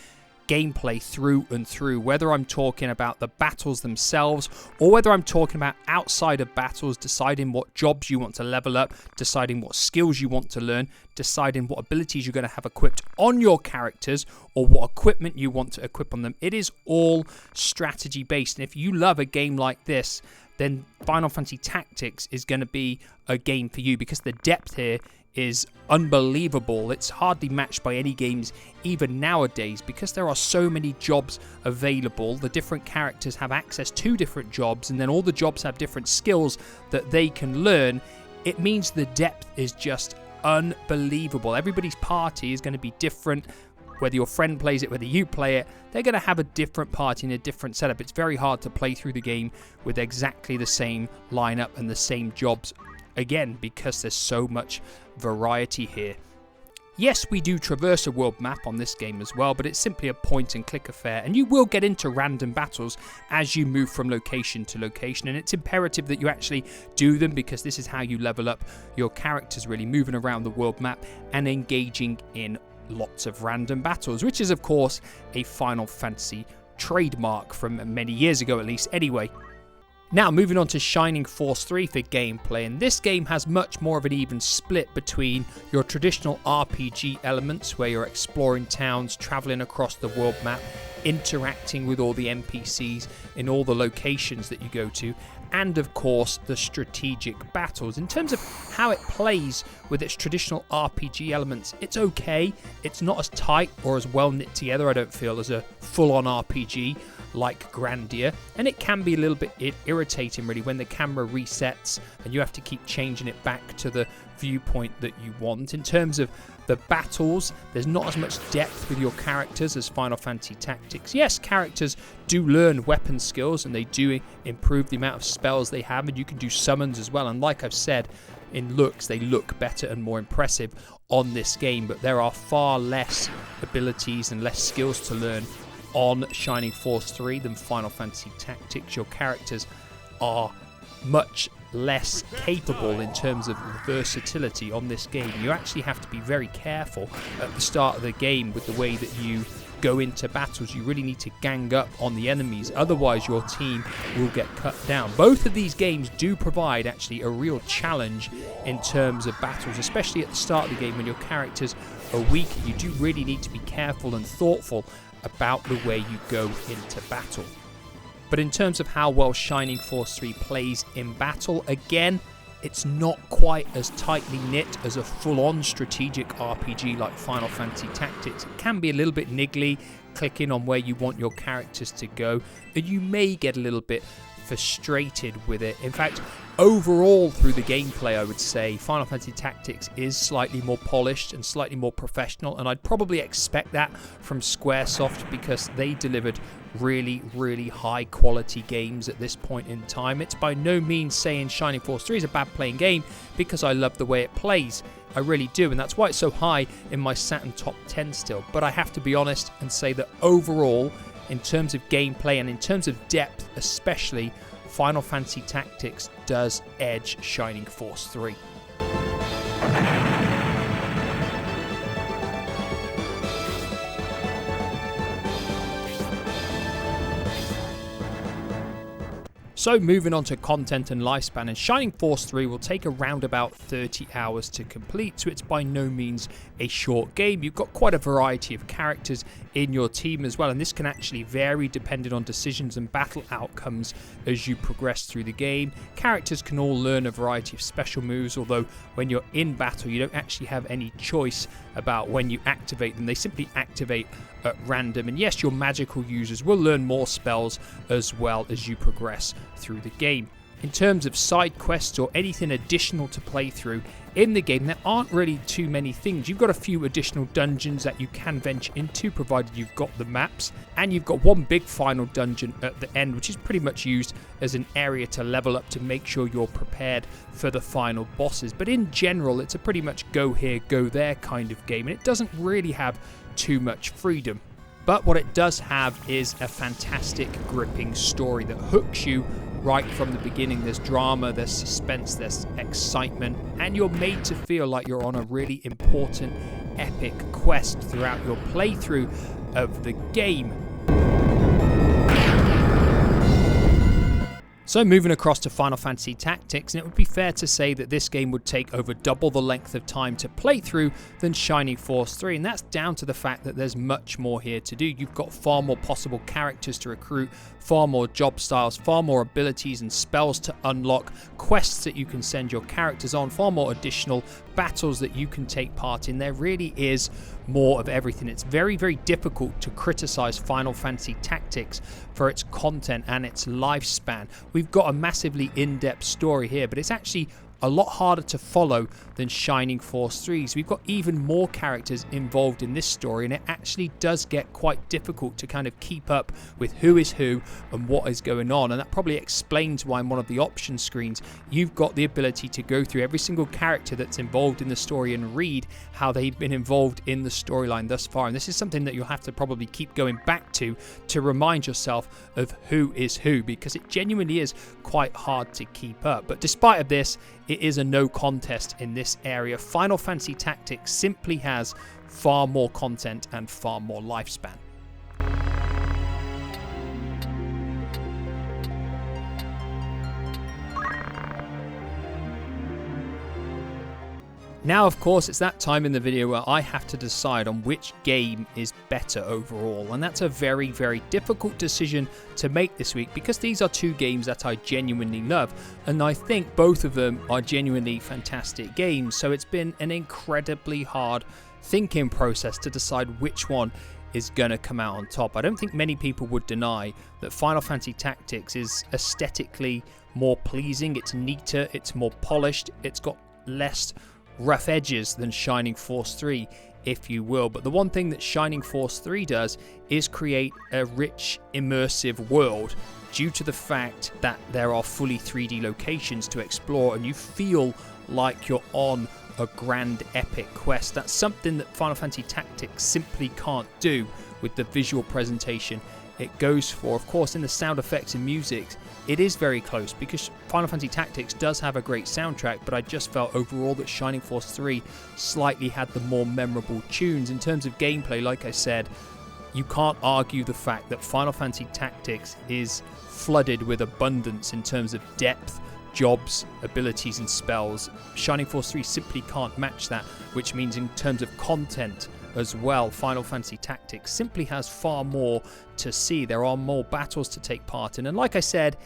gameplay through and through, whether I'm talking about the battles themselves or whether I'm talking about outside of battles, deciding what jobs you want to level up, deciding what skills you want to learn, deciding what abilities you're going to have equipped on your characters or what equipment you want to equip on them. It is all strategy based, and if you love a game like this, then Final Fantasy Tactics is going to be a game for you because the depth here is unbelievable. It's hardly matched by any games even nowadays because there are so many jobs available. The different characters have access to different jobs, and then all the jobs have different skills that they can learn. It means the depth is just unbelievable. Everybody's party is going to be different. Whether your friend plays it, whether you play it, they're going to have a different party and a different setup. It's very hard to play through the game with exactly the same lineup and the same jobs, again, because there's so much variety here. Yes, we do traverse a world map on this game as well, but it's simply a point and click affair, and you will get into random battles as you move from location to location, and it's imperative that you actually do them because this is how you level up your characters, really moving around the world map and engaging in lots of random battles, which is of course a Final Fantasy trademark from many years ago, at least anyway. Now moving on to Shining Force 3 for gameplay, and this game has much more of an even split between your traditional RPG elements where you're exploring towns, travelling across the world map, interacting with all the NPCs in all the locations that you go to, and of course the strategic battles. In terms of how it plays with its traditional RPG elements, it's okay. It's not as tight or as well knit together, I don't feel, as a full-on RPG like Grandia, and it can be a little bit irritating really when the camera resets and you have to keep changing it back to the viewpoint that you want. In terms of the battles, there's not as much depth with your characters as Final Fantasy Tactics. Yes, characters do learn weapon skills and they do improve the amount of spells they have, and you can do summons as well, and like I've said, in looks they look better and more impressive on this game, but there are far less abilities and less skills to learn on Shining Force 3 than Final Fantasy Tactics. Your characters are much less capable in terms of versatility on this game. You actually have to be very careful at the start of the game with the way that you go into battles. You really need to gang up on the enemies, otherwise your team will get cut down. Both of these games do provide actually a real challenge in terms of battles, especially at the start of the game when your characters are weak. You do really need to be careful and thoughtful about the way you go into battle. But in terms of how well Shining Force 3 plays in battle, again, it's not quite as tightly knit as a full-on strategic RPG like Final Fantasy Tactics. It can be a little bit niggly, clicking on where you want your characters to go, and you may get a little bit frustrated with it. In fact, overall through the gameplay, I would say Final Fantasy Tactics is slightly more polished and slightly more professional, and I'd probably expect that from Squaresoft because they delivered really high quality games at this point in time. It's by no means saying Shining Force 3 is a bad playing game, because I love the way it plays. I really do, and that's why it's so high in my Saturn top 10 still. But I have to be honest and say that overall, in terms of gameplay and in terms of depth especially, Final Fantasy Tactics does edge Shining Force 3. So moving on to content and lifespan, and Shining Force 3 will take around about 30 hours to complete, so it's by no means a short game. You've got quite a variety of characters in your team as well, and this can actually vary depending on decisions and battle outcomes as you progress through the game. Characters can all learn a variety of special moves, although when you're in battle you don't actually have any choice about when you activate them. They simply activate at random, and yes, your magical users will learn more spells as well as you progress through the game. In terms of side quests or anything additional to play through in the game, there aren't really too many things. You've got a few additional dungeons that you can venture into provided you've got the maps, and you've got one big final dungeon at the end which is pretty much used as an area to level up to make sure you're prepared for the final bosses. But in general, it's a pretty much go here go there kind of game, and it doesn't really have too much freedom. But what it does have is a fantastic gripping story that hooks you right from the beginning. There's drama, there's suspense, there's excitement, and you're made to feel like you're on a really important, epic quest throughout your playthrough of the game. So moving across to Final Fantasy Tactics, and it would be fair to say that this game would take over double the length of time to play through than Shining Force 3, and that's down to the fact that there's much more here to do. You've got far more possible characters to recruit, far more job styles, far more abilities and spells to unlock, quests that you can send your characters on, far more additional battles that you can take part in. There really is more of everything. It's very difficult to criticize Final Fantasy Tactics for its content and its lifespan. We've got a massively in-depth story here, but it's actually a lot harder to follow than Shining Force 3. So we've got even more characters involved in this story, and it actually does get quite difficult to kind of keep up with who is who and what is going on. And that probably explains why in one of the option screens you've got the ability to go through every single character that's involved in the story and read how they've been involved in the storyline thus far. And this is something that you'll have to probably keep going back to remind yourself of who is who, because it genuinely is quite hard to keep up. But despite of this, it is a no contest in this area. Final Fantasy Tactics simply has far more content and far more lifespan. Now, of course, it's that time in the video where I have to decide on which game is better overall, and that's a very, very difficult decision to make this week because these are two games that I genuinely love, and I think both of them are genuinely fantastic games, so it's been an incredibly hard thinking process to decide which one is going to come out on top. I don't think many people would deny that Final Fantasy Tactics is aesthetically more pleasing, it's neater, it's more polished, it's got less rough edges than Shining Force 3, if you will. But the one thing that Shining Force 3 does is create a rich, immersive world due to the fact that there are fully 3D locations to explore and you feel like you're on a grand epic quest. That's something that Final Fantasy Tactics simply can't do with the visual presentation it goes for. Of course, in the sound effects and music, it is very close because Final Fantasy Tactics does have a great soundtrack, but I just felt overall that Shining Force 3 slightly had the more memorable tunes. In terms of gameplay, like I said, you can't argue the fact that Final Fantasy Tactics is flooded with abundance in terms of depth, jobs, abilities and spells. Shining Force 3 simply can't match that, which means in terms of content as well, Final Fantasy Tactics simply has far more to see. There are more battles to take part in, and like I said,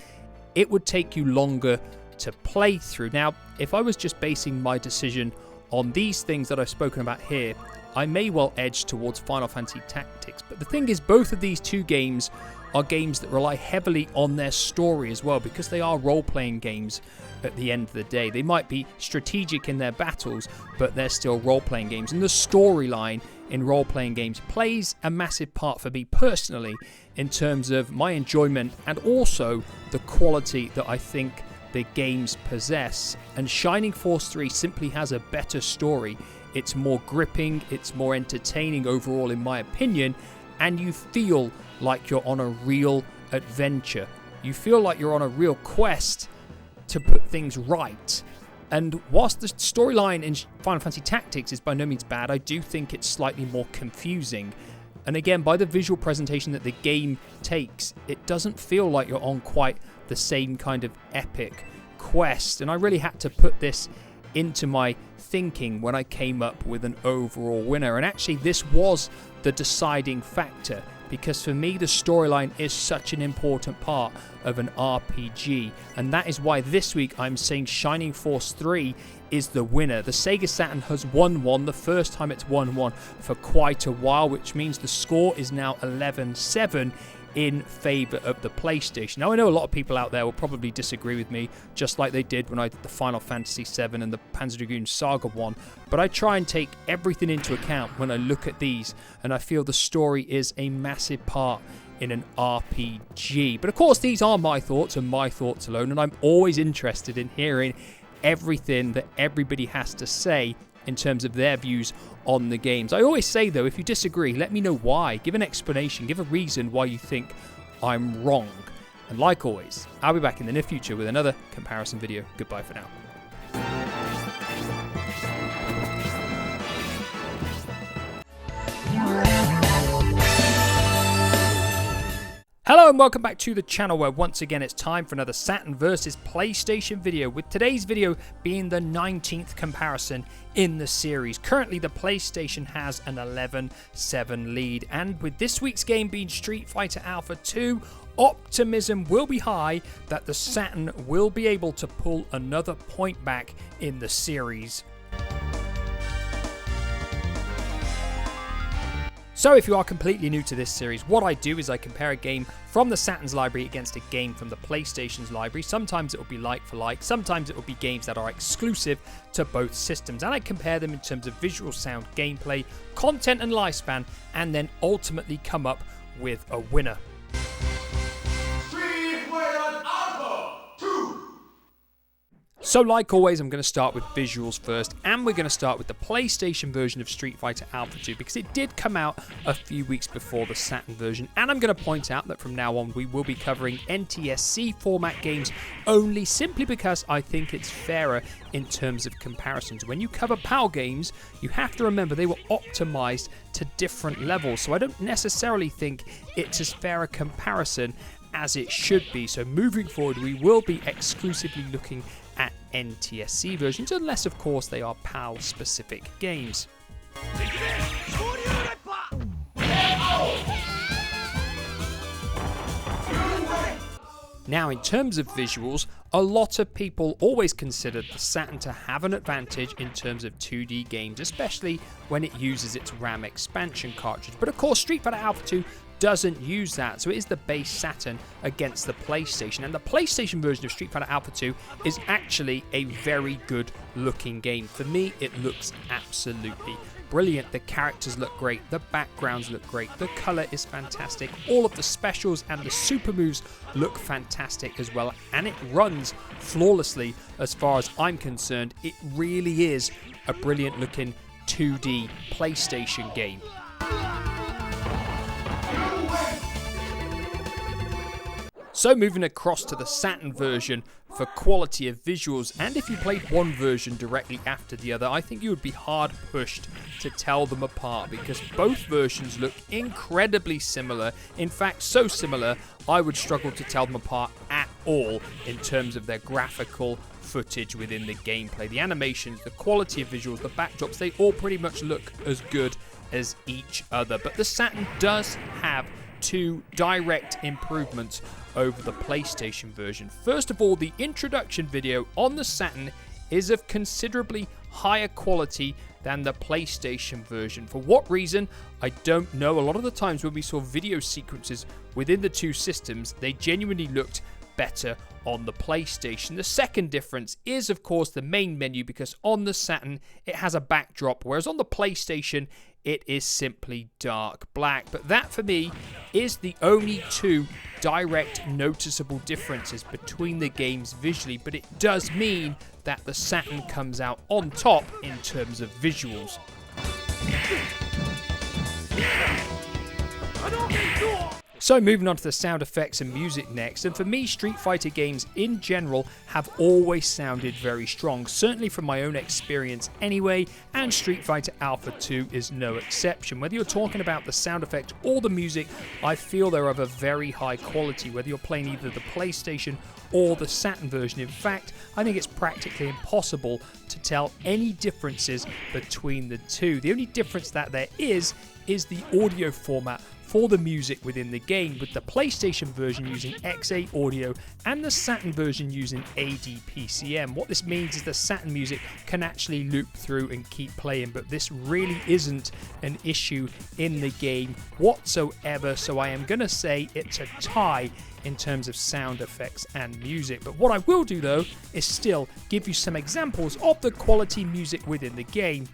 it would take you longer to play through. Now, if I was just basing my decision on these things that I've spoken about here, I may well edge towards Final Fantasy Tactics. But the thing is, both of these two games are games that rely heavily on their story as well, because they are role-playing games at the end of the day. They might be strategic in their battles, but they're still role-playing games. And the storyline in role-playing games plays a massive part for me personally in terms of my enjoyment and also the quality that I think the games possess. And Shining Force 3 simply has a better story. It's more gripping, it's more entertaining overall in my opinion, and you feel like you're on a real adventure. You feel like you're on a real quest to put things right. And whilst the storyline in Final Fantasy Tactics is by no means bad, I do think it's slightly more confusing. And again, by the visual presentation that the game takes, it doesn't feel like you're on quite the same kind of epic quest. And I really had to put this into my thinking when I came up with an overall winner. And actually, this was the deciding factor, because for me the storyline is such an important part of an RPG, and that is why this week I'm saying Shining Force 3 is the winner. The Sega Saturn has won one, the first time it's won one for quite a while, which means the score is now 11-7 in favour of the PlayStation. Now, I know a lot of people out there will probably disagree with me, just like they did when I did the Final Fantasy VII and the Panzer Dragoon Saga one, but I try and take everything into account when I look at these, and I feel the story is a massive part in an RPG. But of course, these are my thoughts and my thoughts alone, and I'm always interested in hearing everything that everybody has to say in terms of their views on the games. I always say though, if you disagree, let me know why. Give an explanation, give a reason why you think I'm wrong. And like always, I'll be back in the near future with another comparison video. Goodbye for now. Hello and welcome back to the channel, where once again it's time for another Saturn versus PlayStation video, with today's video being the 19th comparison in the series. Currently the PlayStation has an 11-7 lead, and with this week's game being Street Fighter Alpha 2, optimism will be high that the Saturn will be able to pull another point back in the series. So if you are completely new to this series, what I do is I compare a game from the Saturn's library against a game from the PlayStation's library. Sometimes it will be like for like, sometimes it will be games that are exclusive to both systems, and I compare them in terms of visual, sound, gameplay, content and lifespan, and then ultimately come up with a winner. So like always, I'm going to start with visuals first, and we're going to start with the PlayStation version of Street Fighter Alpha 2 because it did come out a few weeks before the Saturn version, and I'm going to point out that from now on we will be covering NTSC format games only, simply because I think it's fairer in terms of comparisons. When you cover PAL games, you have to remember they were optimized to different levels, so I don't necessarily think it's as fair a comparison as it should be. So moving forward, we will be exclusively looking at NTSC versions, unless of course they are PAL specific games. Now, in terms of visuals, a lot of people always considered the Saturn to have an advantage in terms of 2D games, especially when it uses its RAM expansion cartridge. But of course, Street Fighter Alpha 2 doesn't use that, so it is the base Saturn against the PlayStation, and the PlayStation version of Street Fighter Alpha 2 is actually a very good looking game. For me, it looks absolutely brilliant. The characters look great, the backgrounds look great, the color is fantastic, all of the specials and the super moves look fantastic as well, and it runs flawlessly as far as I'm concerned. It really is a brilliant looking 2D PlayStation game. So moving across to the Saturn version for quality of visuals, and if you played one version directly after the other, I think you would be hard pushed to tell them apart because both versions look incredibly similar. In fact, so similar, I would struggle to tell them apart at all in terms of their graphical footage within the gameplay. The animations, the quality of visuals, the backdrops, they all pretty much look as good as each other. But the Saturn does have two direct improvements over the PlayStation version. First of all, the introduction video on the Saturn is of considerably higher quality than the PlayStation version. For what reason, I don't know. A lot of the times when we saw video sequences within the two systems, they genuinely looked better on the PlayStation. The second difference is, of course, the main menu, because on the Saturn it has a backdrop, whereas on the PlayStation it is simply dark black. But that, for me, is the only two direct noticeable differences between the games visually, but it does mean that the Saturn comes out on top in terms of visuals. So moving on to the sound effects and music next, and for me, Street Fighter games in general have always sounded very strong, certainly from my own experience anyway, and Street Fighter Alpha 2 is no exception. Whether you're talking about the sound effects or the music, I feel they're of a very high quality, whether you're playing either the PlayStation or the Saturn version. In fact, I think it's practically impossible to tell any differences between the two. The only difference that there is the audio format for the music within the game, with the PlayStation version using XA audio and the Saturn version using ADPCM. What this means is the Saturn music can actually loop through and keep playing, but this really isn't an issue in the game whatsoever, so I am going to say it's a tie in terms of sound effects and music. But what I will do though is still give you some examples of the quality music within the game.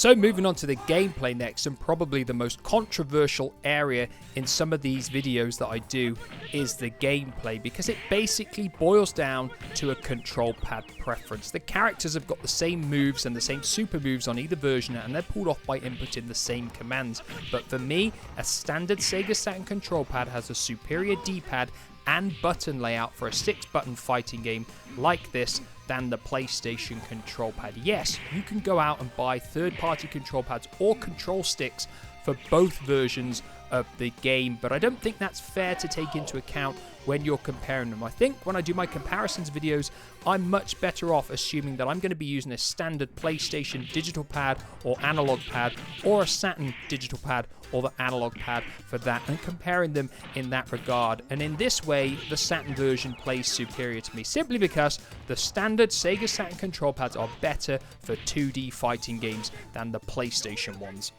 So moving on to the gameplay next, and probably the most controversial area in some of these videos that I do is the gameplay, because it basically boils down to a control pad preference. The characters have got the same moves and the same super moves on either version, and they're pulled off by inputting the same commands. But for me, a standard Sega Saturn control pad has a superior D-pad and button layout for a 6-button fighting game like this than the PlayStation control pad. Yes, you can go out and buy third-party control pads or control sticks for both versions of the game, but I don't think that's fair to take into account when you're comparing them. I think when I do my comparisons videos, I'm much better off assuming that I'm going to be using a standard PlayStation digital pad or analog pad, or a Saturn digital pad or the analog pad for that, and comparing them in that regard. And in this way, the Saturn version plays superior to me, simply because the standard Sega Saturn control pads are better for 2D fighting games than the PlayStation ones.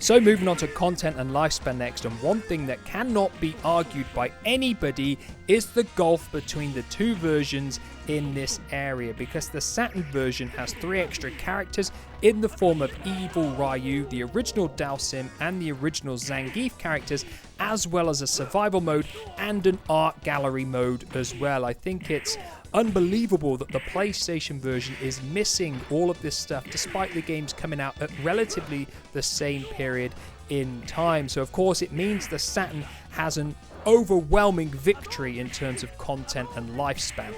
So moving on to content and lifespan next, and one thing that cannot be argued by anybody is the gulf between the two versions in this area, because the Saturn version has 3 extra characters in the form of Evil Ryu, the original Dalsim, and the original Zangief characters, as well as a survival mode and an art gallery mode as well. I think it's unbelievable that the PlayStation version is missing all of this stuff, despite the games coming out at relatively the same period in time. So of course it means the Saturn has an overwhelming victory in terms of content and lifespan.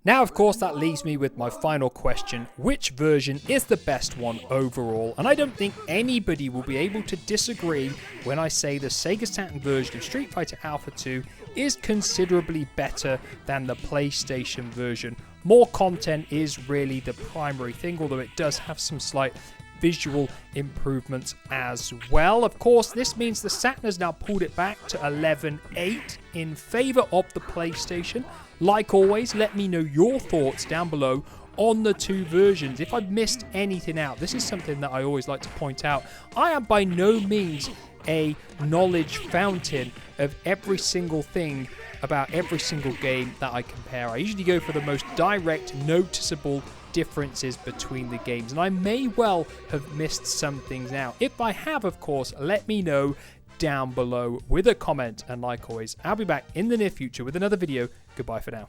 Now, of course, that leaves me with my final question: which version is the best one overall? And I don't think anybody will be able to disagree when I say the Sega Saturn version of Street Fighter Alpha 2 is considerably better than the PlayStation version. More content is really the primary thing, although it does have some slight visual improvements as well. Of course, this means the Saturn has now pulled it back to 11-8 in favor of the PlayStation. Like always, let me know your thoughts down below on the two versions. If I've missed anything out, this is something that I always like to point out. I am by no means a knowledge fountain of every single thing about every single game that I compare. I usually go for the most direct, noticeable differences between the games, and I may well have missed some things out. If I have, of course, let me know down below with a comment, and like always, I'll be back in the near future with another video. Goodbye for now.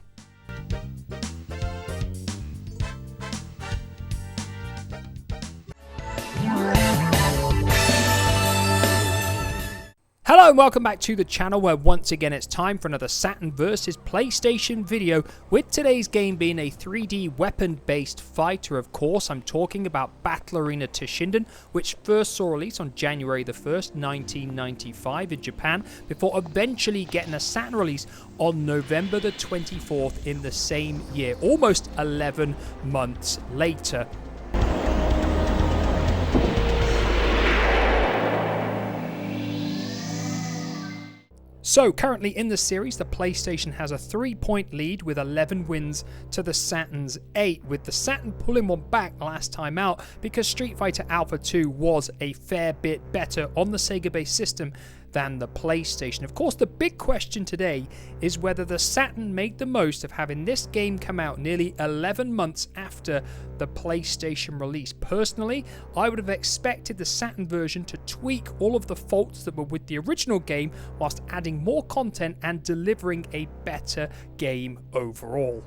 Hello and welcome back to the channel, where once again it's time for another Saturn versus PlayStation video, with today's game being a 3D weapon-based fighter. Of course, I'm talking about Battle Arena Toshinden, which first saw release on January the 1st, 1995 in Japan, before eventually getting a Saturn release on November the 24th in the same year, almost 11 months later. So currently in the series, the PlayStation has a 3-point lead with 11 wins to the Saturn's 8, with the Saturn pulling one back last time out because Street Fighter Alpha 2 was a fair bit better on the Sega-based system than the PlayStation. Of course, the big question today is whether the Saturn made the most of having this game come out nearly 11 months after the PlayStation release. Personally, I would have expected the Saturn version to tweak all of the faults that were with the original game, whilst adding more content and delivering a better game overall.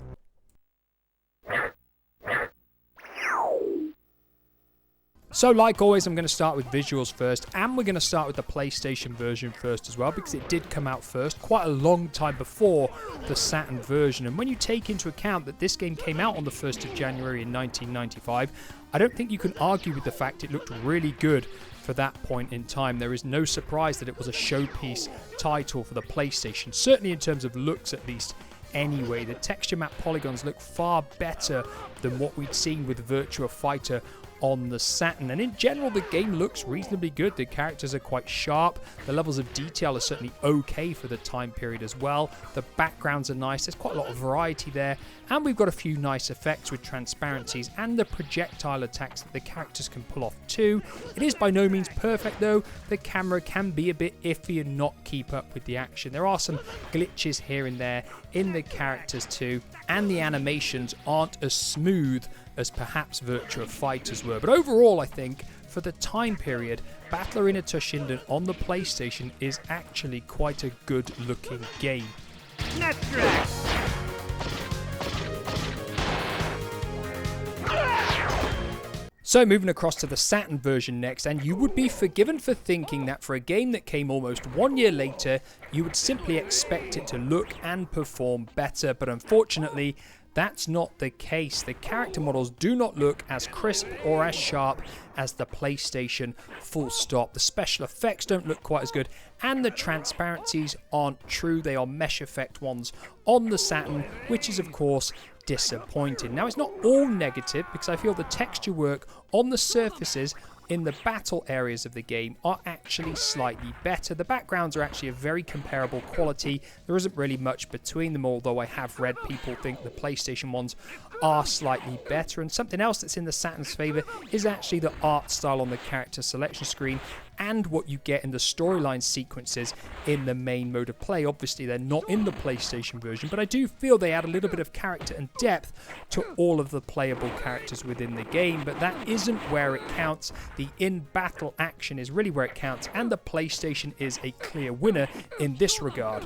So like always, I'm going to start with visuals first, and we're going to start with the PlayStation version first as well, because it did come out first quite a long time before the Saturn version. And when you take into account that this game came out on the 1st of January in 1995, I don't think you can argue with the fact it looked really good for that point in time. There is no surprise that it was a showpiece title for the PlayStation, certainly in terms of looks at least. Anyway, the texture map polygons look far better than what we'd seen with Virtua Fighter on the Saturn. And in general, the game looks reasonably good. The characters are quite sharp. The levels of detail are certainly okay for the time period as well. The backgrounds are nice. There's quite a lot of variety there. And we've got a few nice effects with transparencies and the projectile attacks that the characters can pull off too. It is by no means perfect though. The camera can be a bit iffy and not keep up with the action. There are some glitches here and there in the characters too. And the animations aren't as smooth as perhaps Virtua Fighters were. But overall, I think, for the time period, Battle Arena Toshinden on the PlayStation is actually quite a good looking game. Net track. So moving across to the Saturn version next, and you would be forgiven for thinking that for a game that came almost 1 year later, you would simply expect it to look and perform better, but unfortunately, that's not the case. The character models do not look as crisp or as sharp as the PlayStation, full stop. The special effects don't look quite as good, and the transparencies aren't true. They are mesh effect ones on the Saturn, which is of course disappointing. Now, it's not all negative, because I feel the texture work on the surfaces in the battle areas of the game are actually slightly better. The backgrounds are actually a very comparable quality. There isn't really much between them, although I have read people think the PlayStation ones are slightly better. And something else that's in the Saturn's favor is actually the art style on the character selection screen and what you get in the storyline sequences in the main mode of play. Obviously, they're not in the PlayStation version, but I do feel they add a little bit of character and depth to all of the playable characters within the game, but that isn't where it counts. The in-battle action is really where it counts, and the PlayStation is a clear winner in this regard.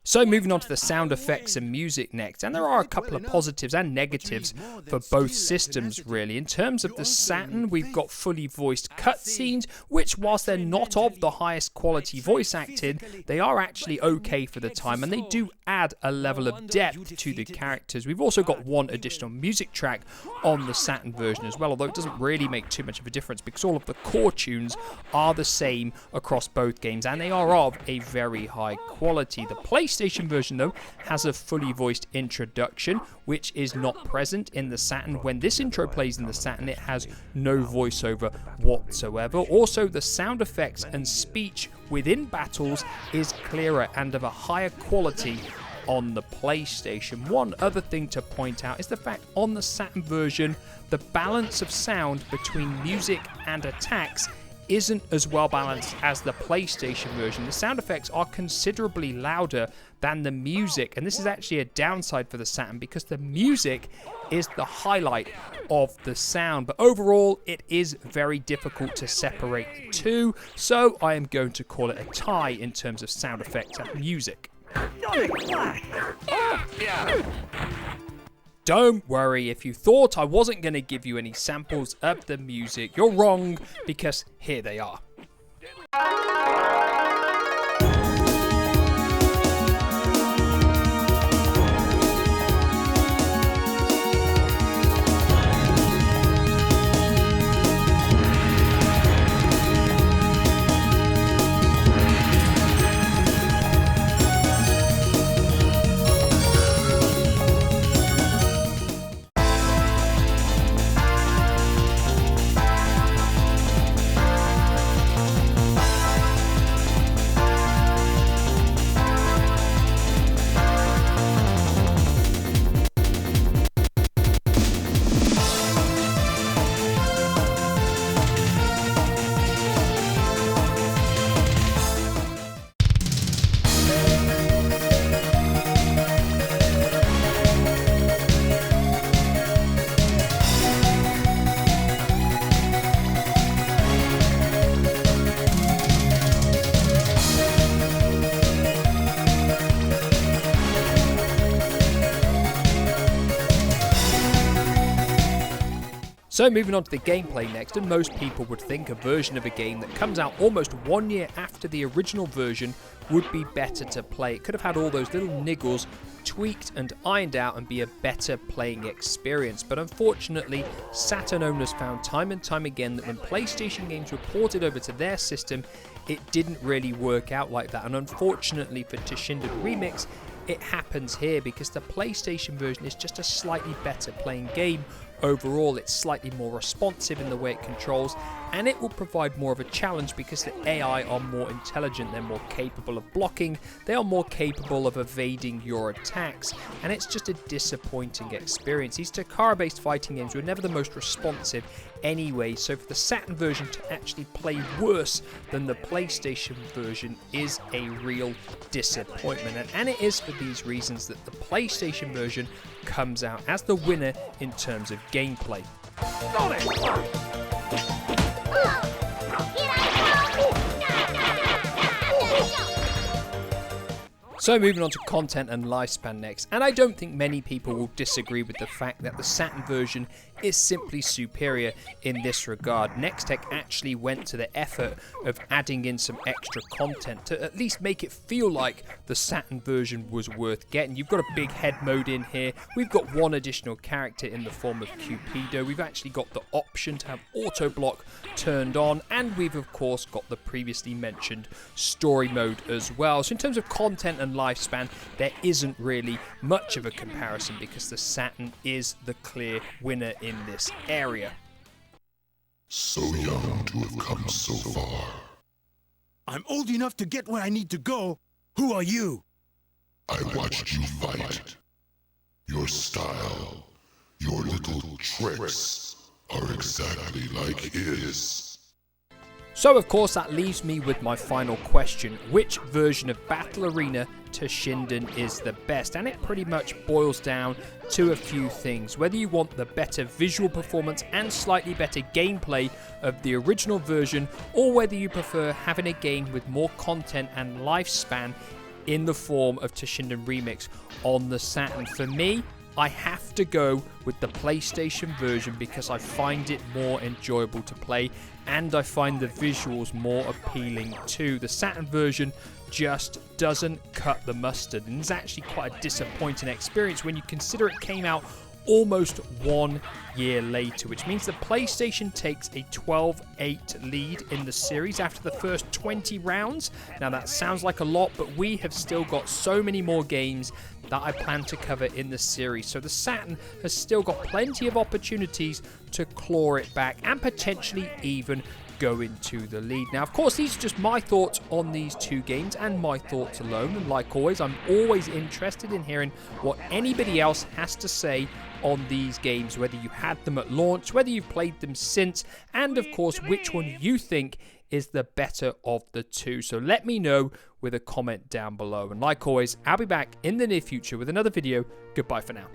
So moving on to the sound effects and music next, and there are a couple of positives and negatives for both systems really. In terms of the Saturn, we've got fully voiced cutscenes, which whilst they're not of the highest quality voice acting, they are actually okay for the time, and they do add a level of depth to the characters. We've also got one additional music track on the Saturn version as well, although it doesn't really make too much of a difference because all of the core tunes are the same across both games, and they are of a very high quality. The PlayStation version though has a fully voiced introduction, which is not present in the Saturn. When this intro plays in the Saturn, it has no voiceover whatsoever. Also, the sound effects and speech within battles is clearer and of a higher quality on the PlayStation. One other thing to point out is the fact on the Saturn version, the balance of sound between music and attacks isn't as well balanced as the PlayStation version. The sound effects are considerably louder than the music, and this is actually a downside for the Saturn because the music is the highlight of the sound. But overall, it is very difficult to separate the two, so I am going to call it a tie in terms of sound effects and music. Don't worry, if you thought I wasn't going to give you any samples of the music, you're wrong, because here they are. So moving on to the gameplay next, and most people would think a version of a game that comes out almost 1 year after the original version would be better to play. It could have had all those little niggles tweaked and ironed out and be a better playing experience. But unfortunately, Saturn owners found time and time again that when PlayStation games were ported over to their system, it didn't really work out like that. And unfortunately for Toshinden Remix, it happens here because the PlayStation version is just a slightly better playing game. Overall, it's slightly more responsive in the way it controls, and it will provide more of a challenge because the AI are more intelligent, they're more capable of blocking, they are more capable of evading your attacks, and it's just a disappointing experience. These Takara-based fighting games were never the most responsive anyway, so for the Saturn version to actually play worse than the PlayStation version is a real disappointment, and it is for these reasons that the PlayStation version comes out as the winner in terms of gameplay. So moving on to content and lifespan next, and I don't think many people will disagree with the fact that the Saturn version is simply superior in this regard. Nextech actually went to the effort of adding in some extra content to at least make it feel like the Saturn version was worth getting. You've got a big head mode in here, we've got one additional character in the form of Cupido, we've actually got the option to have auto block turned on, and we've of course got the previously mentioned story mode as well. So in terms of content and lifespan, there isn't really much of a comparison because the Saturn is the clear winner in this area. So young to have come so far. I'm old enough to get where I need to go. Who are you? I watched you fight. Your style, your little tricks are exactly like his. So of course that leaves me with my final question: which version of Battle Arena Toshinden is the best? And it pretty much boils down to a few things. Whether you want the better visual performance and slightly better gameplay of the original version, or whether you prefer having a game with more content and lifespan in the form of Toshinden Remix on the Saturn. For me, I have to go with the PlayStation version because I find it more enjoyable to play and I find the visuals more appealing too. The Saturn version just doesn't cut the mustard, and it's actually quite a disappointing experience when you consider it came out almost 1 year later, which means the PlayStation takes a 12-8 lead in the series after the first 20 rounds. Now that sounds like a lot, but we have still got so many more games that I plan to cover in the series, so the Saturn has still got plenty of opportunities to claw it back and potentially even go into the lead. Now, of course, these are just my thoughts on these two games and my thoughts alone, and like always, I'm always interested in hearing what anybody else has to say on these games, whether you had them at launch, whether you've played them since, and of course, which one you think is the better of the two. So let me know with a comment down below, and like always, I'll be back in the near future with another video. Goodbye for now.